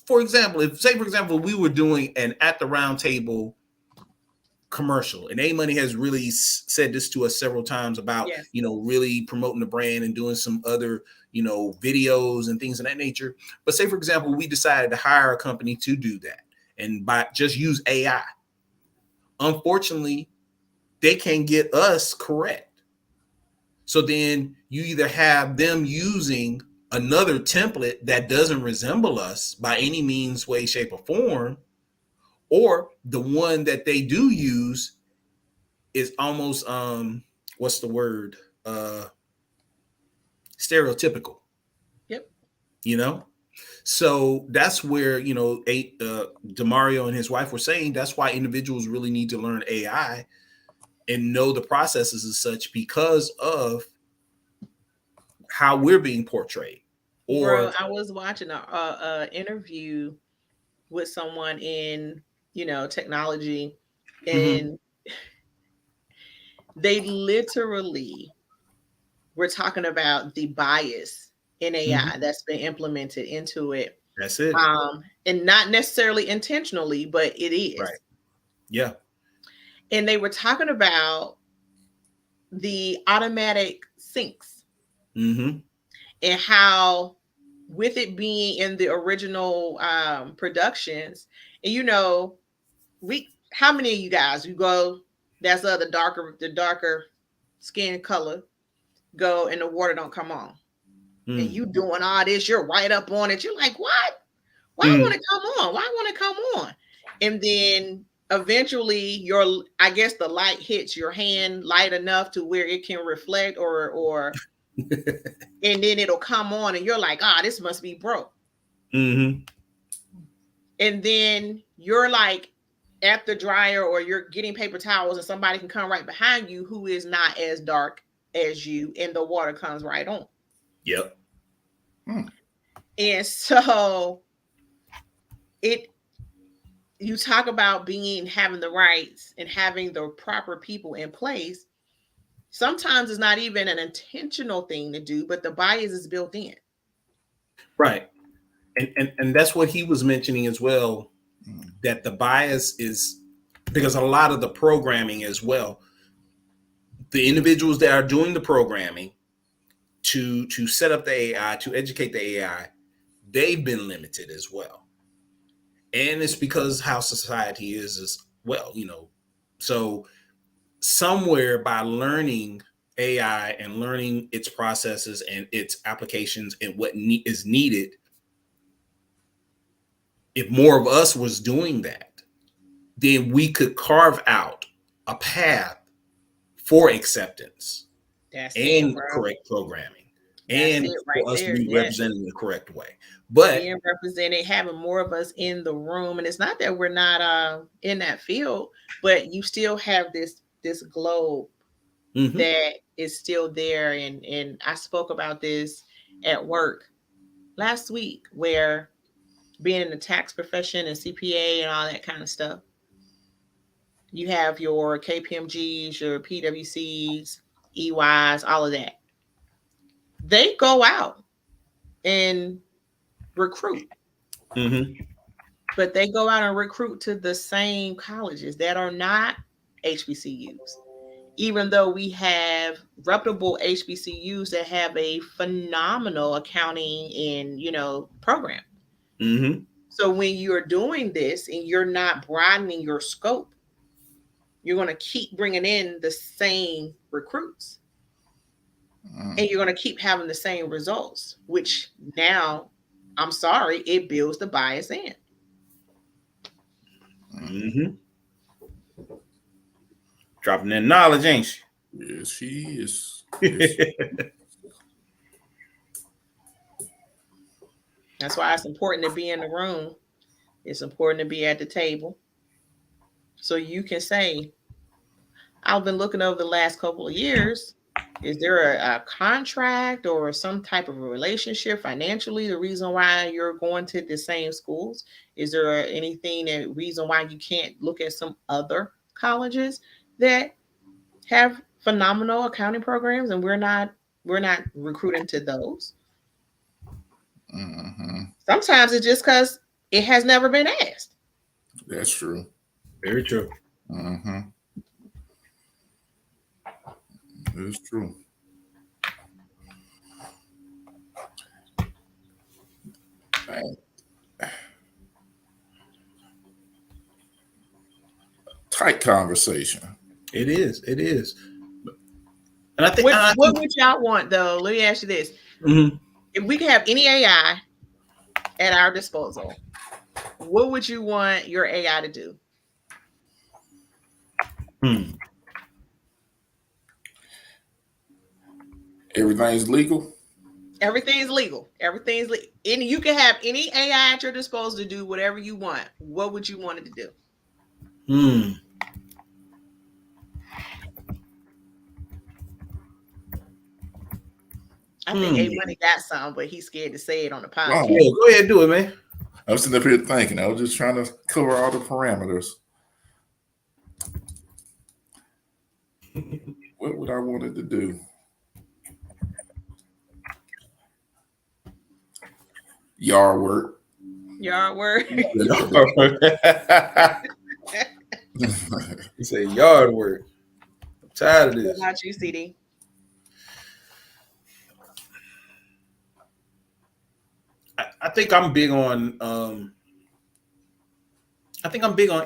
For example, if we were doing an At the Round Table commercial, and A-Money has really said this to us several times about, really promoting the brand and doing some other, videos and things of that nature. But say, for example, we decided to hire a company to do that and just use AI. Unfortunately, they can't get us correct. So then you either have them using another template that doesn't resemble us by any means, way, shape, or form, or the one that they do use is almost what's the word? Stereotypical. Yep. You know? So that's where, Demario and his wife were saying that's why individuals really need to learn AI and know the processes and such because of how we're being portrayed. Bro, Or I was watching a interview with someone in, technology, and they literally were talking about the bias in AI that's been implemented into it. That's it. And not necessarily intentionally, but it is. Right. Yeah. And they were talking about the automatic syncs and how, with it being in the original productions, and how many of you guys, you go, that's the darker skin color, go and the water don't come on. And you doing all this, you're right up on it. You're like, what? Why want to come on? Why want to come on? And then eventually I guess the light hits your hand light enough to where it can reflect or and then it'll come on and you're like, this must be broke. And then you're like at the dryer or you're getting paper towels and somebody can come right behind you who is not as dark as you and the water comes right on. Yep. And so you talk about having the rights and having the proper people in place. Sometimes it's not even an intentional thing to do, but the bias is built in. Right. And that's what he was mentioning as well, that the bias is because a lot of the programming as well, the individuals that are doing the programming to set up the AI, to educate the AI, they've been limited as well. And it's because how society is as well, So somewhere by learning AI and learning its processes and its applications and what is needed, if more of us was doing that, then we could carve out a path for acceptance and correct programming and for us to be represented in the correct way. But being represented, having more of us in the room, and it's not that we're not in that field, but you still have this globe that is still there. And I spoke about this at work last week, where being in the tax profession and CPA and all that kind of stuff, you have your KPMGs, your PwCs, EYs, all of that. They go out and recruit. But they go out and recruit to the same colleges that are not HBCUs. Even though we have reputable HBCUs that have a phenomenal accounting and, program. So when you're doing this and you're not broadening your scope, you're going to keep bringing in the same recruits. And you're going to keep having the same results, which now, I'm sorry, it builds the bias in. Dropping that knowledge, ain't she? Yes, she is. That's why it's important to be in the room. It's important to be at the table. So you can say, I've been looking over the last couple of years. Is there a contract or some type of a relationship financially? The reason why you're going to the same schools? Is there anything reason why you can't look at some other colleges that have phenomenal accounting programs and we're not recruiting to those? Sometimes it's just because it has never been asked. That's true. Very true. It's true. Tight conversation. It is. And I think what would y'all want though? Let me ask you this. If we could have any AI at our disposal, what would you want your AI to do? Everything's legal. Everything's legal. Everything's legal. And you can have any AI at your disposal to do whatever you want. What would you want it to do? I think A Money got some, but he's scared to say it on the podcast. Yeah, go ahead, do it, man. I was sitting up here thinking. I was just trying to cover all the parameters. What would I want it to do? Yard work. Yard work. You say yard work. I'm tired of this. What about you, CD? I think I'm big on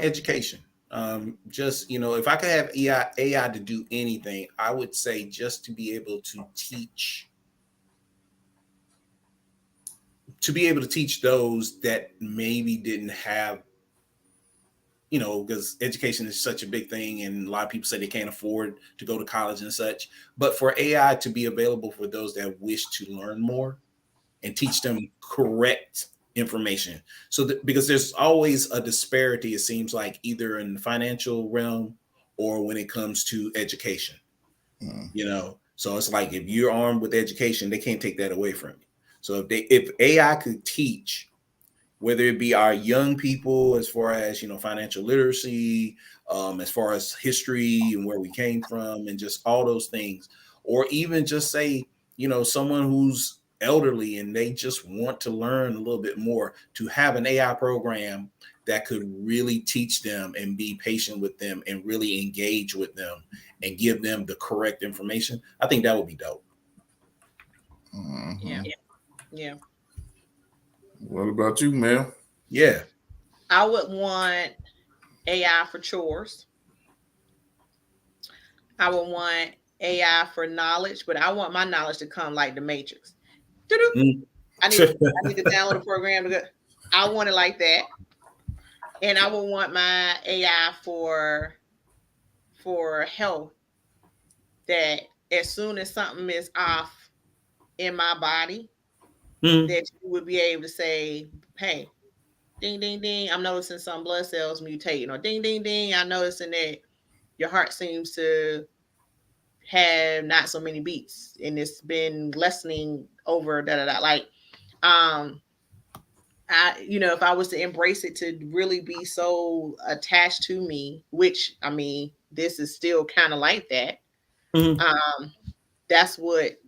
education. Just, if I could have AI to do anything, I would say just to be able to teach those that maybe didn't have, because education is such a big thing and a lot of people say they can't afford to go to college and such, but for AI to be available for those that wish to learn more and teach them correct information. So because there's always a disparity, it seems like, either in the financial realm or when it comes to education. So it's like, if you're armed with education, they can't take that away from you. So if AI could teach, whether it be our young people as far as financial literacy, as far as history and where we came from and just all those things, or even just say someone who's elderly and they just want to learn a little bit more, to have an AI program that could really teach them and be patient with them and really engage with them and give them the correct information, I think that would be dope. Yeah. What about you, Mel? Yeah. I would want AI for chores. I would want AI for knowledge, but I want my knowledge to come like the Matrix. I need to download a program to go. I want it like that. And I would want my AI for health, that as soon as something is off in my body, that you would be able to say, hey, ding, ding, ding, I'm noticing some blood cells mutating, or ding, ding, ding, I'm noticing that your heart seems to have not so many beats and it's been lessening over like, if I was to embrace it to really be so attached to me, which, I mean, this is still kind of like that. That's what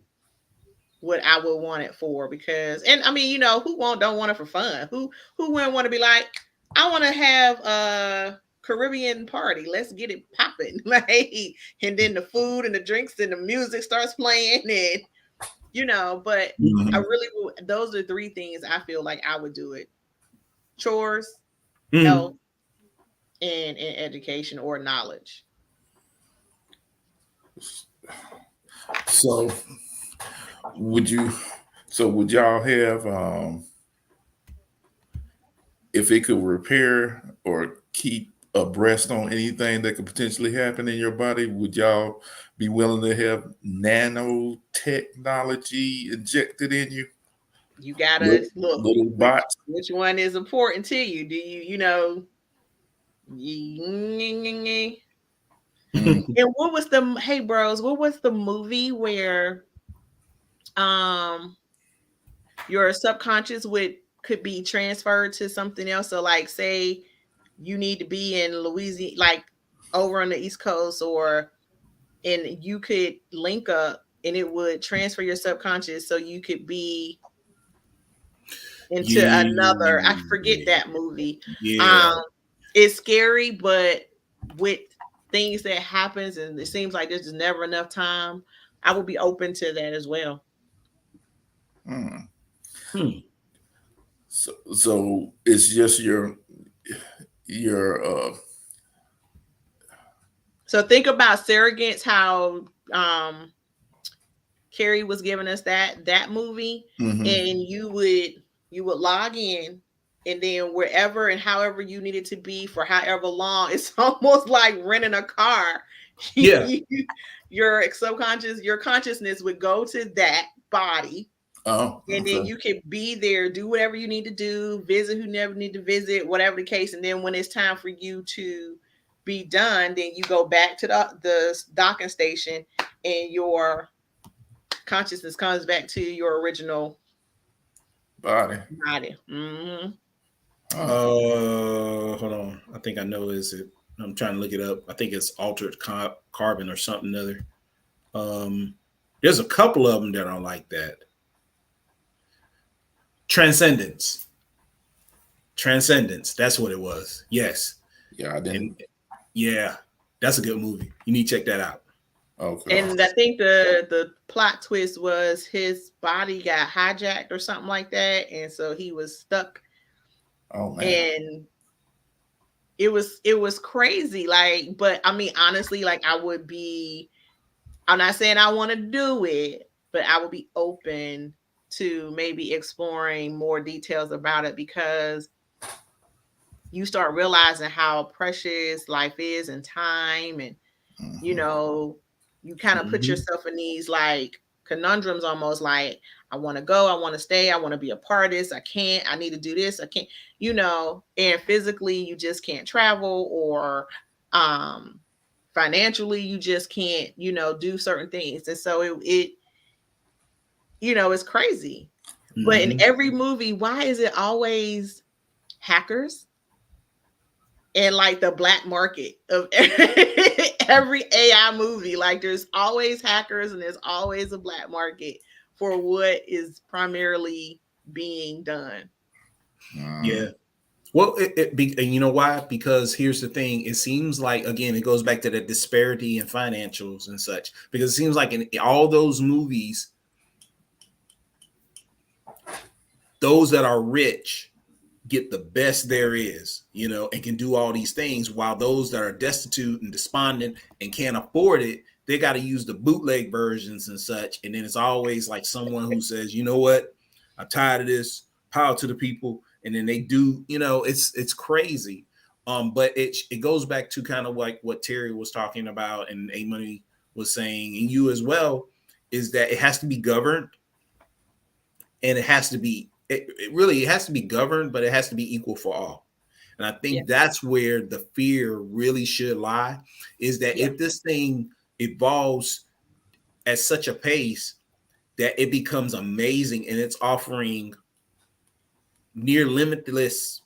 I would want it for, because, and I mean, who don't want it for fun? Who wouldn't want to be like, I want to have a Caribbean party. Let's get it popping. Like, and then the food and the drinks and the music starts playing, and but I really would, those are three things I feel like I would do it. Chores, health, and education or knowledge. So would y'all have, if it could repair or keep abreast on anything that could potentially happen in your body, would y'all be willing to have nanotechnology injected in you? You gotta look little bots. Which one is important to you? Do and what was what was the movie where your subconscious could be transferred to something else? So like, say you need to be in Louisiana, like over on the East Coast, and you could link up and it would transfer your subconscious so you could be into another, I forget that movie. It's scary, but with things that happens and it seems like there's just never enough time, I would be open to that as well. So it's just your so think about surrogates, how Carrie was giving us that movie, and you would log in and then wherever and however you need it to be for however long. It's almost like renting a car. Yeah. Your subconscious, your consciousness would go to that body. Oh, And then you can be there, do whatever you need to do, visit who never need to visit, whatever the case. And then when it's time for you to be done, then you go back to the docking station, and your consciousness comes back to your original body. Mm-hmm. Hold on. I think I know. Is it? I'm trying to look it up. I think it's altered carbon or something other. There's a couple of them that are like that. Transcendence. That's what it was. Yes. Yeah, I didn't. Yeah, that's a good movie. You need to check that out. Okay. And I think the plot twist was his body got hijacked or something like that, and so he was stuck. Oh man. And it was crazy. Like, but I mean, honestly, like I'm not saying I want to do it, but I would be open to maybe exploring more details about it, because you start realizing how precious life is and time, and you know, you kind of put yourself in these like conundrums, almost like, I want to go, I want to stay, I want to be a part of this, I can't, I need to do this, I can't, and physically you just can't travel, or financially you just can't, do certain things. And so it it's crazy. But in every movie, why is it always hackers and like the black market of every AI movie? Like, there's always hackers and there's always a black market for what is primarily being done. Yeah. Well, and you know why? Because here's the thing. It seems like, again, it goes back to the disparity in financials and such. Because it seems like in all those movies, those that are rich get the best there is, and can do all these things, while those that are destitute and despondent and can't afford it, they got to use the bootleg versions and such. And then it's always like someone who says, you know what, I'm tired of this, power to the people. And then they do, it's crazy. But it goes back to kind of like what Terry was talking about and A Money was saying, and you as well, is that it has to be governed, and it has to be, it has to be governed, but it has to be equal for all. And I think that's where the fear really should lie, is that if this thing evolves at such a pace that it becomes amazing and it's offering near limitless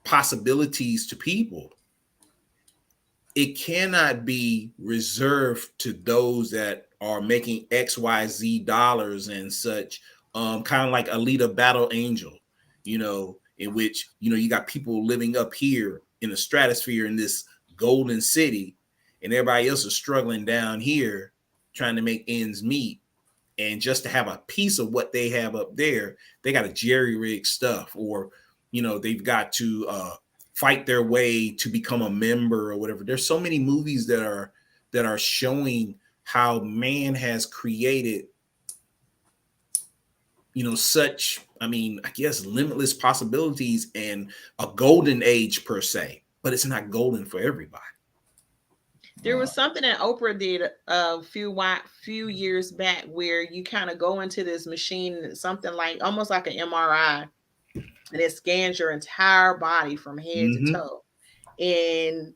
possibilities to people, it cannot be reserved to those that are making XYZ dollars and such. Kind of like Alita Battle Angel, in which, you got people living up here in the stratosphere in this golden city, and everybody else is struggling down here trying to make ends meet. And just to have a piece of what they have up there, they got to jerry-rig stuff, or, they've got to fight their way to become a member or whatever. There's so many movies that are showing how man has created, such, I guess, limitless possibilities and a golden age per se, but it's not golden for everybody. There was something that Oprah did a few years back where you kind of go into this machine, something like almost like an MRI, and it scans your entire body from head to toe. And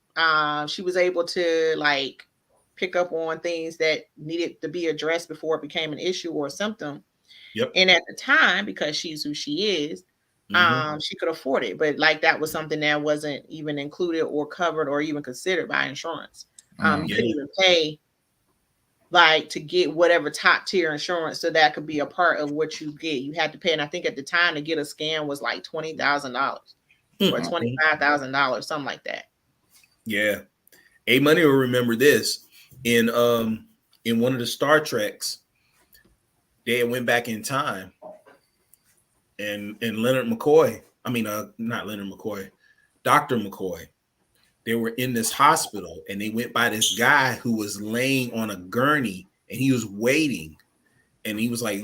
she was able to like pick up on things that needed to be addressed before it became an issue or a symptom. Yep. And at the time, because she's who she is, she could afford it. But like, that was something that wasn't even included or covered or even considered by insurance. You couldn't even pay like to get whatever top tier insurance, so that could be a part of what you get. You had to pay, and I think at the time to get a scan was like $20,000 or $25,000, something like that. Yeah, A Money will remember this in one of the Star Treks. They went back in time, and Leonard McCoy, not Leonard McCoy, Dr. McCoy, they were in this hospital, and they went by this guy who was laying on a gurney, and he was waiting, and he was like,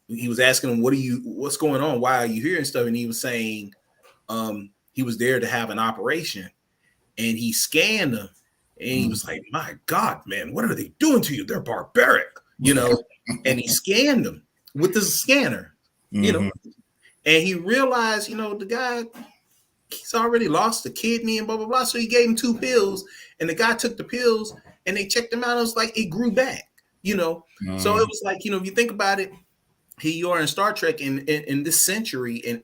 he was asking him, what's going on? Why are you here and stuff? And he was saying, He was there to have an operation, and he scanned them, and he was like, "My God, man, what are they doing to you? They're barbaric," And he scanned them with the scanner, and he realized, the guy, he's already lost a kidney and blah blah blah. So he gave him 2 pills, and the guy took the pills, and they checked him out. It was like it grew back, So it was like, if you think about it, here you are in Star Trek in this century, and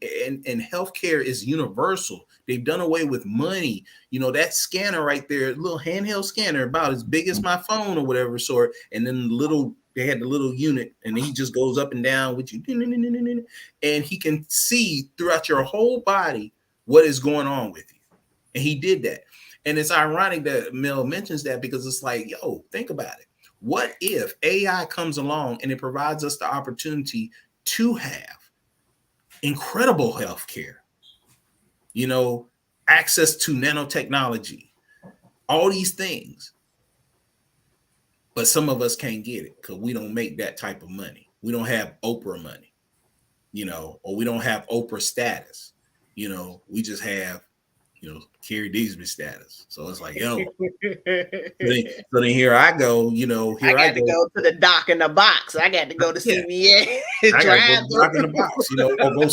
healthcare is universal. They've done away with money. That scanner right there, little handheld scanner, about as big as my phone or whatever sort, and then they had the little unit, and he just goes up and down with you, and he can see throughout your whole body what is going on with you. And he did that. And it's ironic that Mel mentions that, because it's like, yo, think about it. What if AI comes along and it provides us the opportunity to have incredible healthcare, access to nanotechnology, all these things, but some of us can't get it because we don't make that type of money. We don't have Oprah money, or we don't have Oprah status. We just have, Carrie Deesby status. So it's like, yo. So then here I go, I got to go to the dock in the box. I got to go to CVS. I got to go to the dock in the box, or go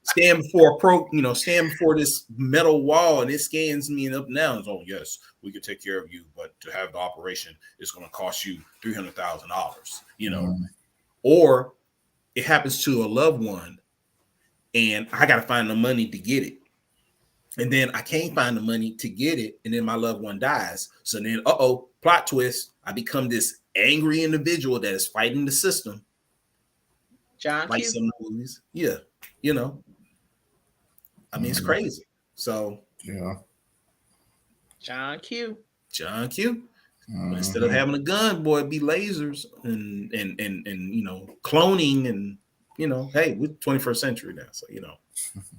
stand before this metal wall, and it scans me and up and down. Oh yes, we could take care of you, but to have the operation is going to cost you $300,000. Or it happens to a loved one, and I got to find the money to get it. And then I can't find the money to get it, and then my loved one dies. So then, plot twist, I become this angry individual that is fighting the system. John like Q. some movies. Yeah. I mean, it's crazy. So yeah. John Q. Instead of having a gun, boy, it'd be lasers and cloning, and hey, we're 21st century now. So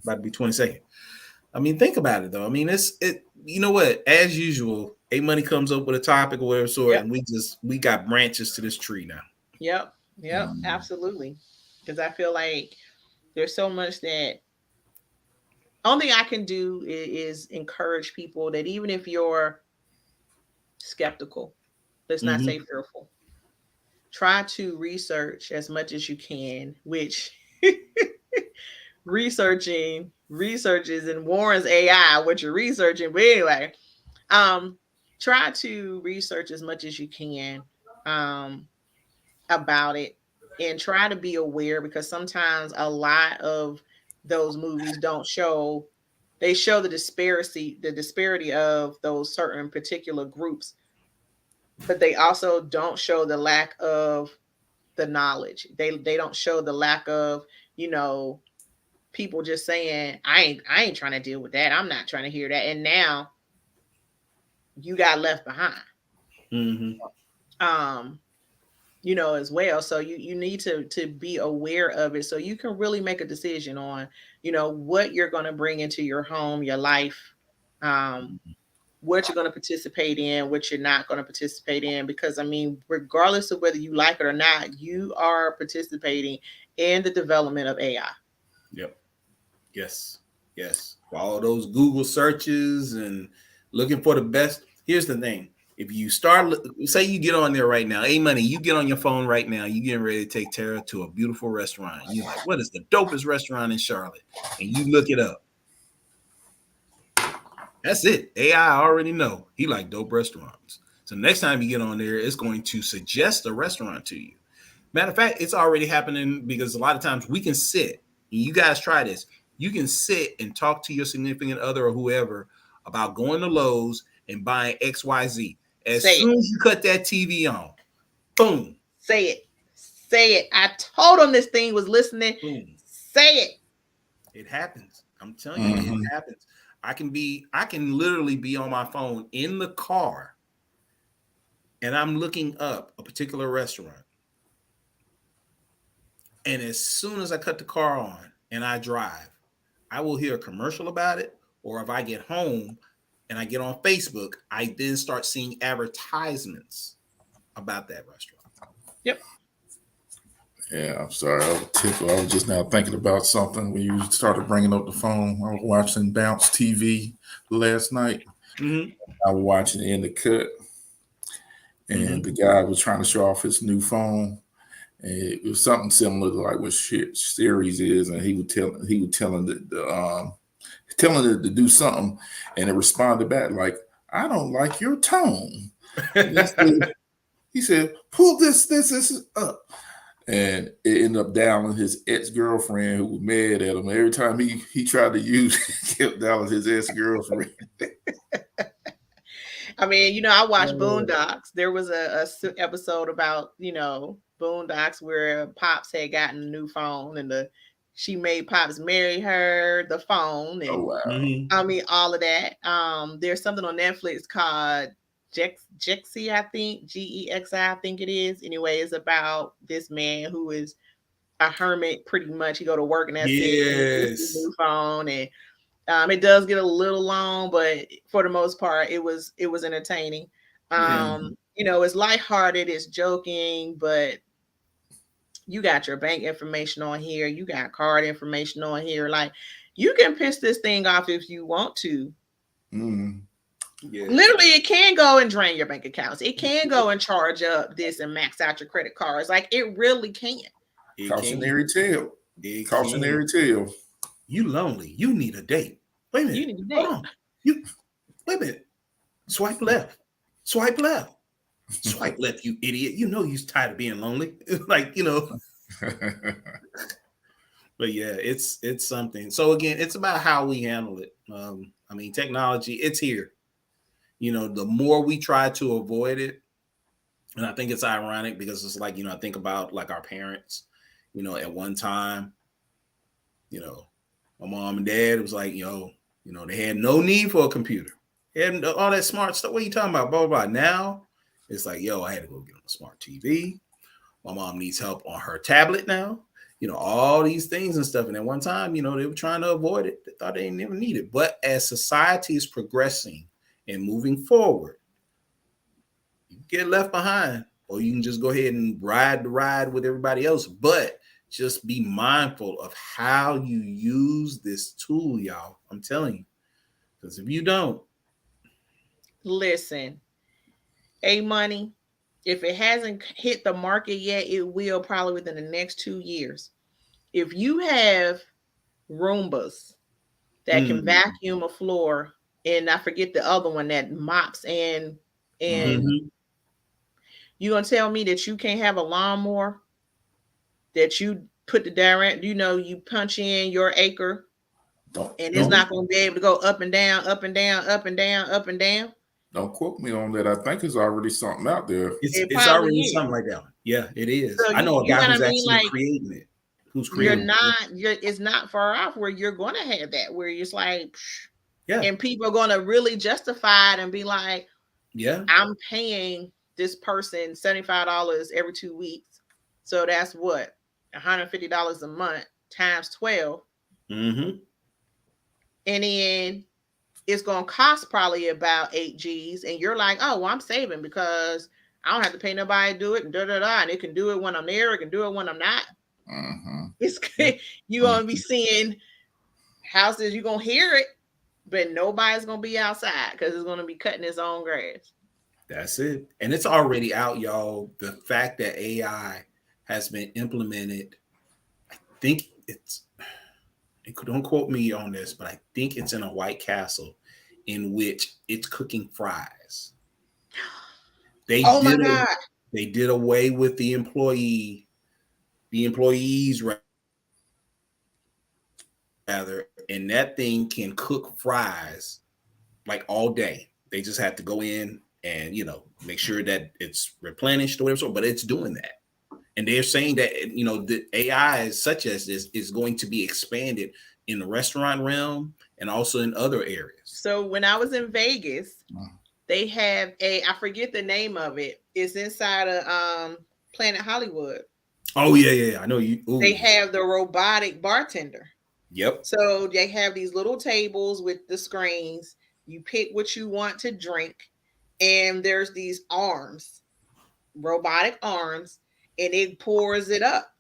about to be 22nd. I mean, think about it though. I mean, what? As usual, A Money comes up with a topic or whatever sort, and we got branches to this tree now. Yep, absolutely. Because I feel like there's so much that only thing I can do is encourage people that even if you're skeptical, let's not say fearful, try to research as much as you can, which research is in Warren's AI, what you're researching. But anyway, try to research as much as you can about it, and try to be aware, because sometimes a lot of those movies show the disparity of those certain particular groups, but they also don't show the lack of the knowledge. They don't show the lack of, people just saying, I ain't trying to deal with that. I'm not trying to hear that. And now you got left behind. As well. So you need to be aware of it, so you can really make a decision on, what you're going to bring into your home, your life, what you're going to participate in, what you're not going to participate in. Because I mean, regardless of whether you like it or not, you are participating in the development of AI. Yep. Yes. All those Google searches and looking for the best. Here's the thing. If you say you get on there right now, A Money, you get on your phone right now, you getting ready to take Tara to a beautiful restaurant. You're like, what is the dopest restaurant in Charlotte? And you look it up. That's it. AI already know he like dope restaurants. So next time you get on there, it's going to suggest a restaurant to you. Matter of fact, it's already happening, because a lot of times we can sit, and you guys try this. You can sit and talk to your significant other or whoever about going to Lowe's and buying XYZ. As soon as you cut that TV on, boom. Say it. I told him this thing was listening. Boom. Say it. It happens. I'm telling you, it happens. I can literally be on my phone in the car, and I'm looking up a particular restaurant. And as soon as I cut the car on and I drive, I will hear a commercial about it. Or if I get home and I get on Facebook, I then start seeing advertisements about that restaurant. Yep. Yeah, I'm sorry. I was tickled. I was just now thinking about something when you started bringing up the phone. I was watching Bounce TV last night. Mm-hmm. I was watching it in the cut, and Mm-hmm. the guy was trying to show off his new phone. And it was something similar to like what shit series is, and he would telling telling it to do something, and it responded back like, "I don't like your tone." And he said, "Pull this up." And it ended up downing his ex-girlfriend who was mad at him. Every time he tried to use it, he kept downing his ex-girlfriend. I mean, I watched Boondocks. There was a episode about, Boondocks where Pops had gotten a new phone and she made Pops marry her, the phone, Oh and wow. Mm-hmm. I mean all of that. There's something on Netflix called Jexi, I think, Gexi, I think it is. Anyway, it's about this man who is a hermit pretty much. He go to work and that's it. And he gets his Yes. new phone, and it does get a little long, but for the most part, it was entertaining. Yeah. It's lighthearted, it's joking, but you got your bank information on here, you got card information on here. Like, you can piss this thing off if you want to. Mm. Yeah. Literally, it can go and drain your bank accounts. It can go and charge up this and max out your credit cards. Like, it really can. It Cautionary tale. It Cautionary tale. You lonely. You need a date. Wait a minute. You need to date. Hold on. You wait a minute. Swipe left. Swipe left. Swipe left, you idiot. You know you're tired of being lonely. Like, but yeah, it's something. So again, it's about how we handle it. I mean, technology, it's here. The more we try to avoid it, and I think it's ironic because it's like, I think about like our parents, at one time, my mom and dad was like, they had no need for a computer. They had all that smart stuff. What are you talking about? Blah, blah, blah. Now it's like, I had to go get on a smart TV. My mom needs help on her tablet now. All these things and stuff. And at one time, they were trying to avoid it. They thought they never needed it. But as society is progressing and moving forward, you get left behind, or you can just go ahead and ride the ride with everybody else. But just be mindful of how you use this tool, y'all. I'm telling you. Because if you don't, Listen, A-Money, if it hasn't hit the market yet, it will probably within the next 2 years. If you have Roombas that can vacuum a floor, and I forget the other one that mops and you gonna tell me that you can't have a lawnmower that you put the direct, you punch in your acre and it's not gonna be able to go up and down, up and down, up and down, up and down? Don't quote me on that. I think it's already something out there. It it's probably already is. something like that. Yeah, it is. So I know a you guy know who's what I mean? actually Like, creating it. it's not far off where you're going to have that, where it's like, Yeah. and people are going to really justify it and be like, yeah, I'm paying this person $75 every 2 weeks. So that's what, $150 a month times 12. Mm-hmm. And then it's going to cost probably about 8 G's. And you're like, oh, well, I'm saving because I don't have to pay nobody to do it. And and it can do it when I'm there. It can do it when I'm not. Mm-hmm. It's you're going to be seeing houses, you're going to hear it, but nobody's going to be outside because it's going to be cutting its own grass. That's it. And it's already out, y'all. The fact that AI has been implemented, I think don't quote me on this, but I think it's in a White Castle in which it's cooking fries. They did away with the employees rather, and that thing can cook fries like all day. They just have to go in and make sure that it's replenished or whatever. But it's doing that, and they're saying that the AI such as this is going to be expanded in the restaurant realm and also in other areas. So when I was in Vegas, they have I forget the name of it. It's inside of Planet Hollywood. Oh yeah. I know you. Ooh. They have the robotic bartender. Yep. So they have these little tables with the screens. You pick what you want to drink, and there's these arms, robotic arms, and it pours it up.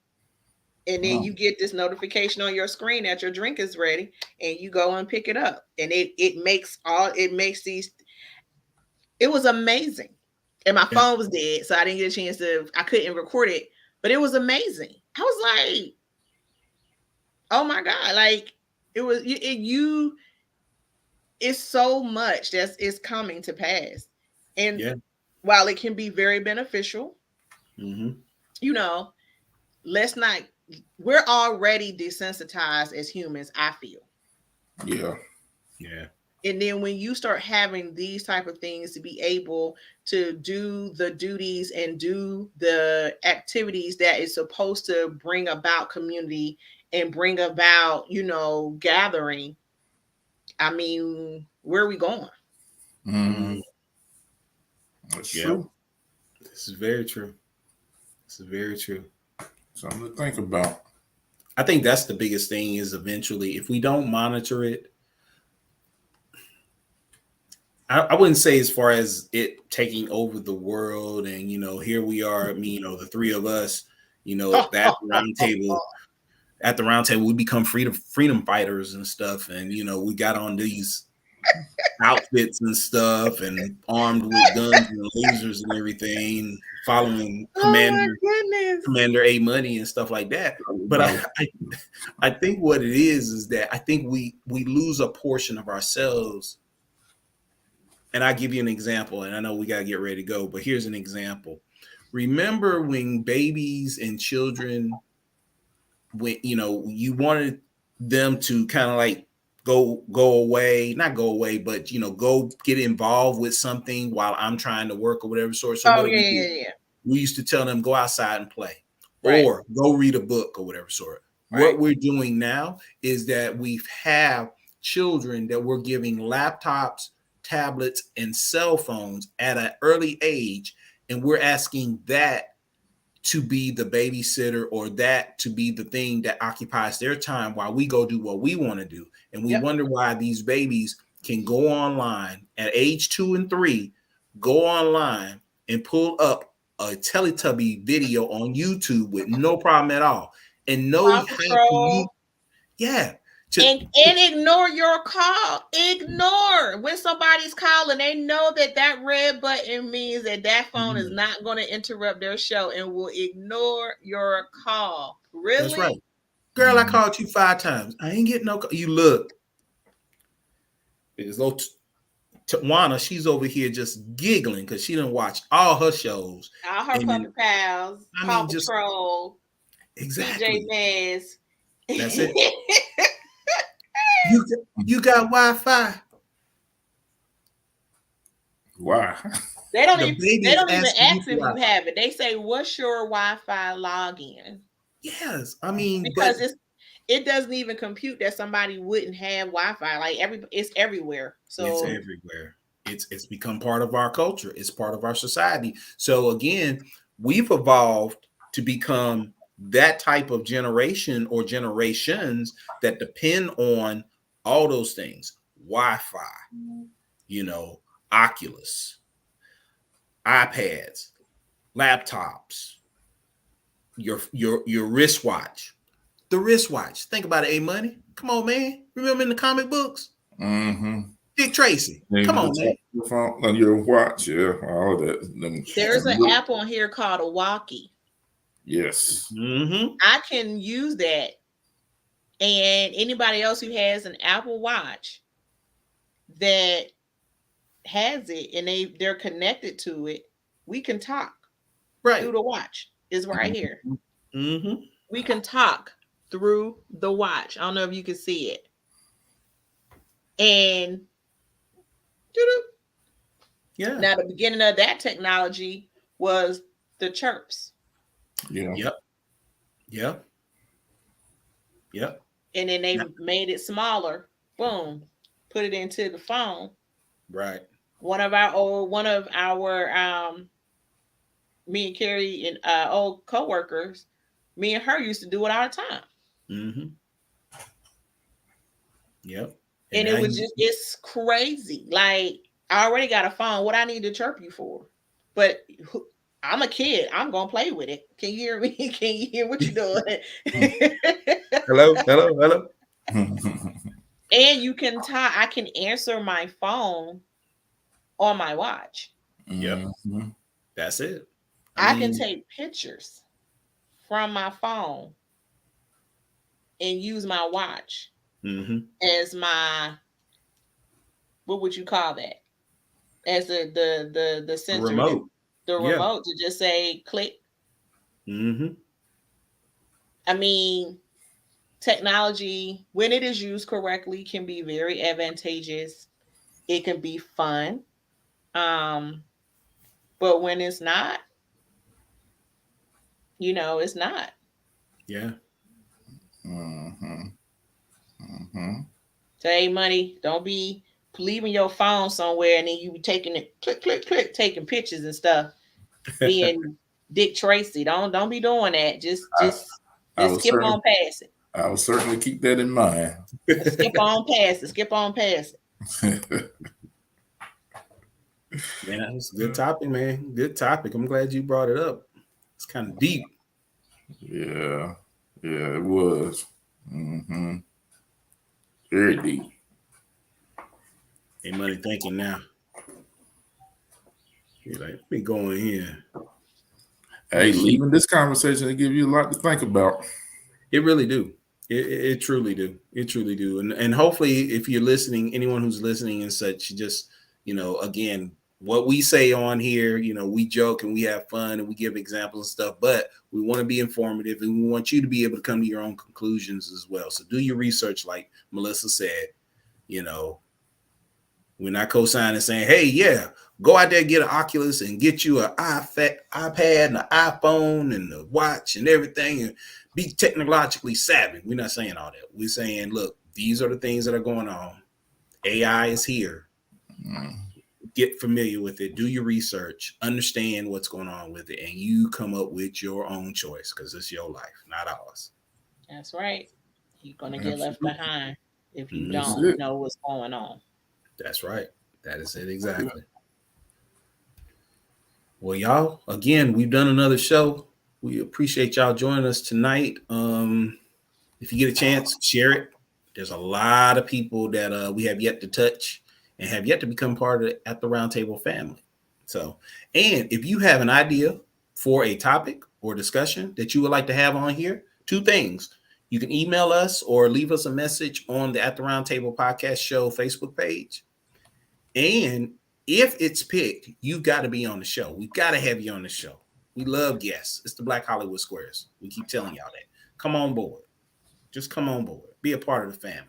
And then you get this notification on your screen that your drink is ready, and you go and pick it up. And it makes these. It was amazing. And my phone was dead, so I didn't get a chance I couldn't record it, but it was amazing. I was like, oh my God, like it's so much is coming to pass. And while it can be very beneficial, you know, we're already desensitized as humans, I feel. Yeah. And then when you start having these type of things to be able to do the duties and do the activities that is supposed to bring about community and bring about, gathering, I mean, where are we going? That's true. This is very true. This is very true. Something to think about. I think that's the biggest thing is eventually, if we don't monitor it, I wouldn't say as far as it taking over the world and, here we are, the three of us, at the round table, we become freedom fighters and stuff. And, we got on these outfits and stuff and armed with guns and lasers and everything, following Commander A Money and stuff like that. But I think what it is that I think we lose a portion of ourselves. And I'll give you an example, and I know we got to get ready to go, but here's an example. Remember when babies and children, when, you wanted them to kind of like go away, not go away, but, go get involved with something while I'm trying to work or whatever sort. So we used to tell them, go outside and play or go read a book or whatever sort. What we're doing now is that we have children that we're giving laptops, tablets, and cell phones at an early age, and we're asking that to be the babysitter or that to be the thing that occupies their time while we go do what we want to do. And we wonder why these babies can go online at age 2 and 3, go online and pull up a Teletubby video on YouTube with no problem at all, and know how to use, and ignore your call. Ignore when somebody's calling. They know that red button means that phone is not going to interrupt their show and will ignore your call. Really? That's right. Girl, I called you 5 times. I ain't getting no call. You look. There's no Tawana. She's over here just giggling because she didn't watch all her shows. All her Puppy Pals. Paw Patrol. Exactly. DJ Maz. That's it. You got Wi-Fi. Why? They don't even ask if you have it. They say, "What's your Wi-Fi login?" Yes, I mean, because it doesn't even compute that somebody wouldn't have Wi-Fi. Like it's everywhere. So it's everywhere. It's become part of our culture. It's part of our society. So again, we've evolved to become that type of generation or generations that depend on all those things: Wi-Fi, Oculus, iPads, laptops, your wristwatch. The wristwatch. Think about it, A-Money. Come on, man. Remember in the comic books? Dick Tracy. Come on, man. On your watch, all that. There's an app on here called a Walkie. Yes. I can use that. And anybody else who has an Apple Watch that has it and they're connected to it, we can talk through the watch. It's right here. We can talk through the watch. I don't know if you can see it. And now the beginning of that technology was the chirps. Yep. And then they made it smaller. Boom. Put it into the phone. Right. One of our me and Carrie and old co-workers, me and her used to do it all the time. Yep. And it was it's crazy. Like, I already got a phone. What I need to chirp you for? But I'm a kid. I'm gonna play with it. Can you hear me? Can you hear what you're doing? Hello, hello, hello. And you can tie. I can answer my phone on my watch. Yep, Mhm. that's it. I I can mean, take pictures from my phone and use my watch mm-hmm. as my, what would you call that? As the The sensor, remote. the Yeah. remote to just say click. Mm-hmm. I mean, technology, when it is used correctly, can be very advantageous. It can be fun. Um, but when it's not, it's not. Yeah. Mhm. Mhm. So, hey, money, don't be leaving your phone somewhere and then you be taking it, click, click, click, taking pictures and stuff, being Dick Tracy. Don't be doing that. Just I, just I just will skip certainly, on past it. I will certainly keep that in mind. Skip on past it. Skip on past it. Yeah, it's a good topic, man. Good topic. I'm glad you brought it up. It's kind of deep. Yeah, yeah, it was. Very deep. Hey, money thinking now. You're like, let me go in here. Let me Hey, see. leaving this conversation to give you a lot to think about. It really do. It truly do. It truly do. And hopefully, if you're listening, anyone who's listening and such, just again, what we say on here, we joke and we have fun and we give examples and stuff, but we want to be informative and we want you to be able to come to your own conclusions as well. So do your research, like Melissa said. You know, we're not co-signing saying, hey, yeah, go out there, get an Oculus and get you an iPad and an iPhone and a watch and everything and be technologically savvy. We're not saying all that. We're saying, look, these are the things that are going on. AI is here. Get familiar with it. Do your research. Understand what's going on with it. And you come up with your own choice because it's your life, not ours. That's right. You're gonna get left Absolutely. behind if you Mm-hmm. That's don't it. know what's going on. That's right. That is it exactly. Well, y'all, again, we've done another show. We appreciate y'all joining us tonight. If you get a chance, share it. There's a lot of people that we have yet to touch and have yet to become part of the At the Roundtable family. So, and if you have an idea for a topic or discussion that you would like to have on here, two things. You can email us or leave us a message on the At the Roundtable Podcast Show Facebook page. And if it's picked, you've got to be on the show. We've got to have you on the show. We love guests. It's the Black Hollywood Squares. We keep telling y'all that. Come on board. Just come on board. Be a part of the family.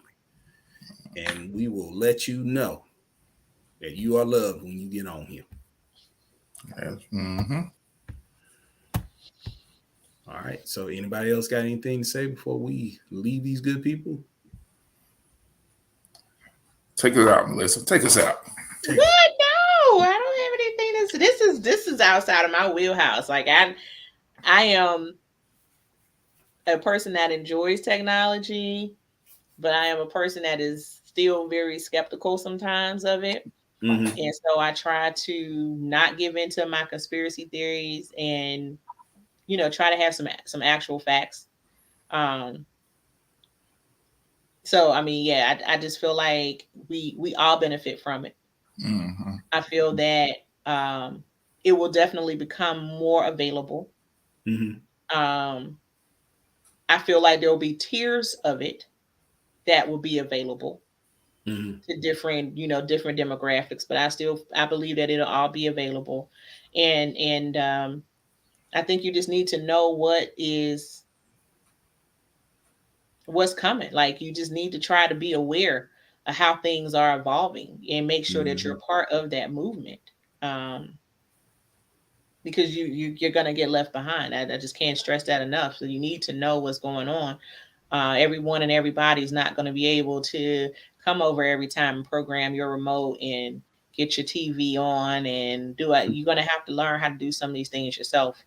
And we will let you know that you are loved when you get on here. Mm-hmm. All right. So anybody else got anything to say before we leave these good people? Take us out, Melissa. Take us out. What? No, I don't have anything to say. This is outside of my wheelhouse. Like I am a person that enjoys technology, but I am a person that is still very skeptical sometimes of it. Mm-hmm. And so I try to not give into my conspiracy theories and try to have some actual facts. Um so I mean, yeah, I just feel like we all benefit from it. Mm-hmm. I feel that it will definitely become more available. Mm-hmm. I feel like there will be tiers of it that will be available Mm-hmm. to different demographics, but I believe that it'll all be available. And I think you just need to know what's coming. Like, you just need to try to be aware of how things are evolving and make sure that you're part of that movement. Um, because you're gonna get left behind. I just can't stress that enough. So you need to know what's going on. Everyone and everybody is not going to be able to come over every time and program your remote and get your TV on and do it. You're going to have to learn how to do some of these things yourself.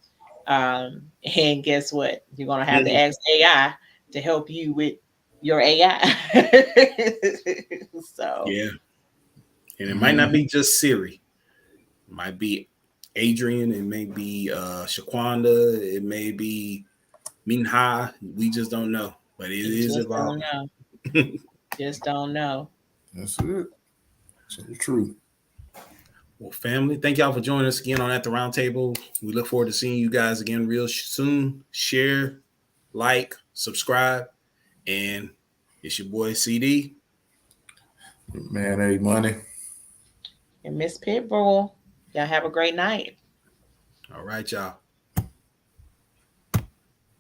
And guess what? You're going to have to ask AI to help you with your AI. So Yeah. And it might not be just Siri. It might be Adrian, it may be Shaquanda, it may be Minha. We just don't know, but it is evolving. Don't know. Just don't know. That's it. So true. Well, family, thank y'all for joining us again on At the Round Table. We look forward to seeing you guys again real soon. Share, like, subscribe, and it's your boy CD. Man, A Money. And Miss Pitbull. Y'all have a great night. All right, y'all.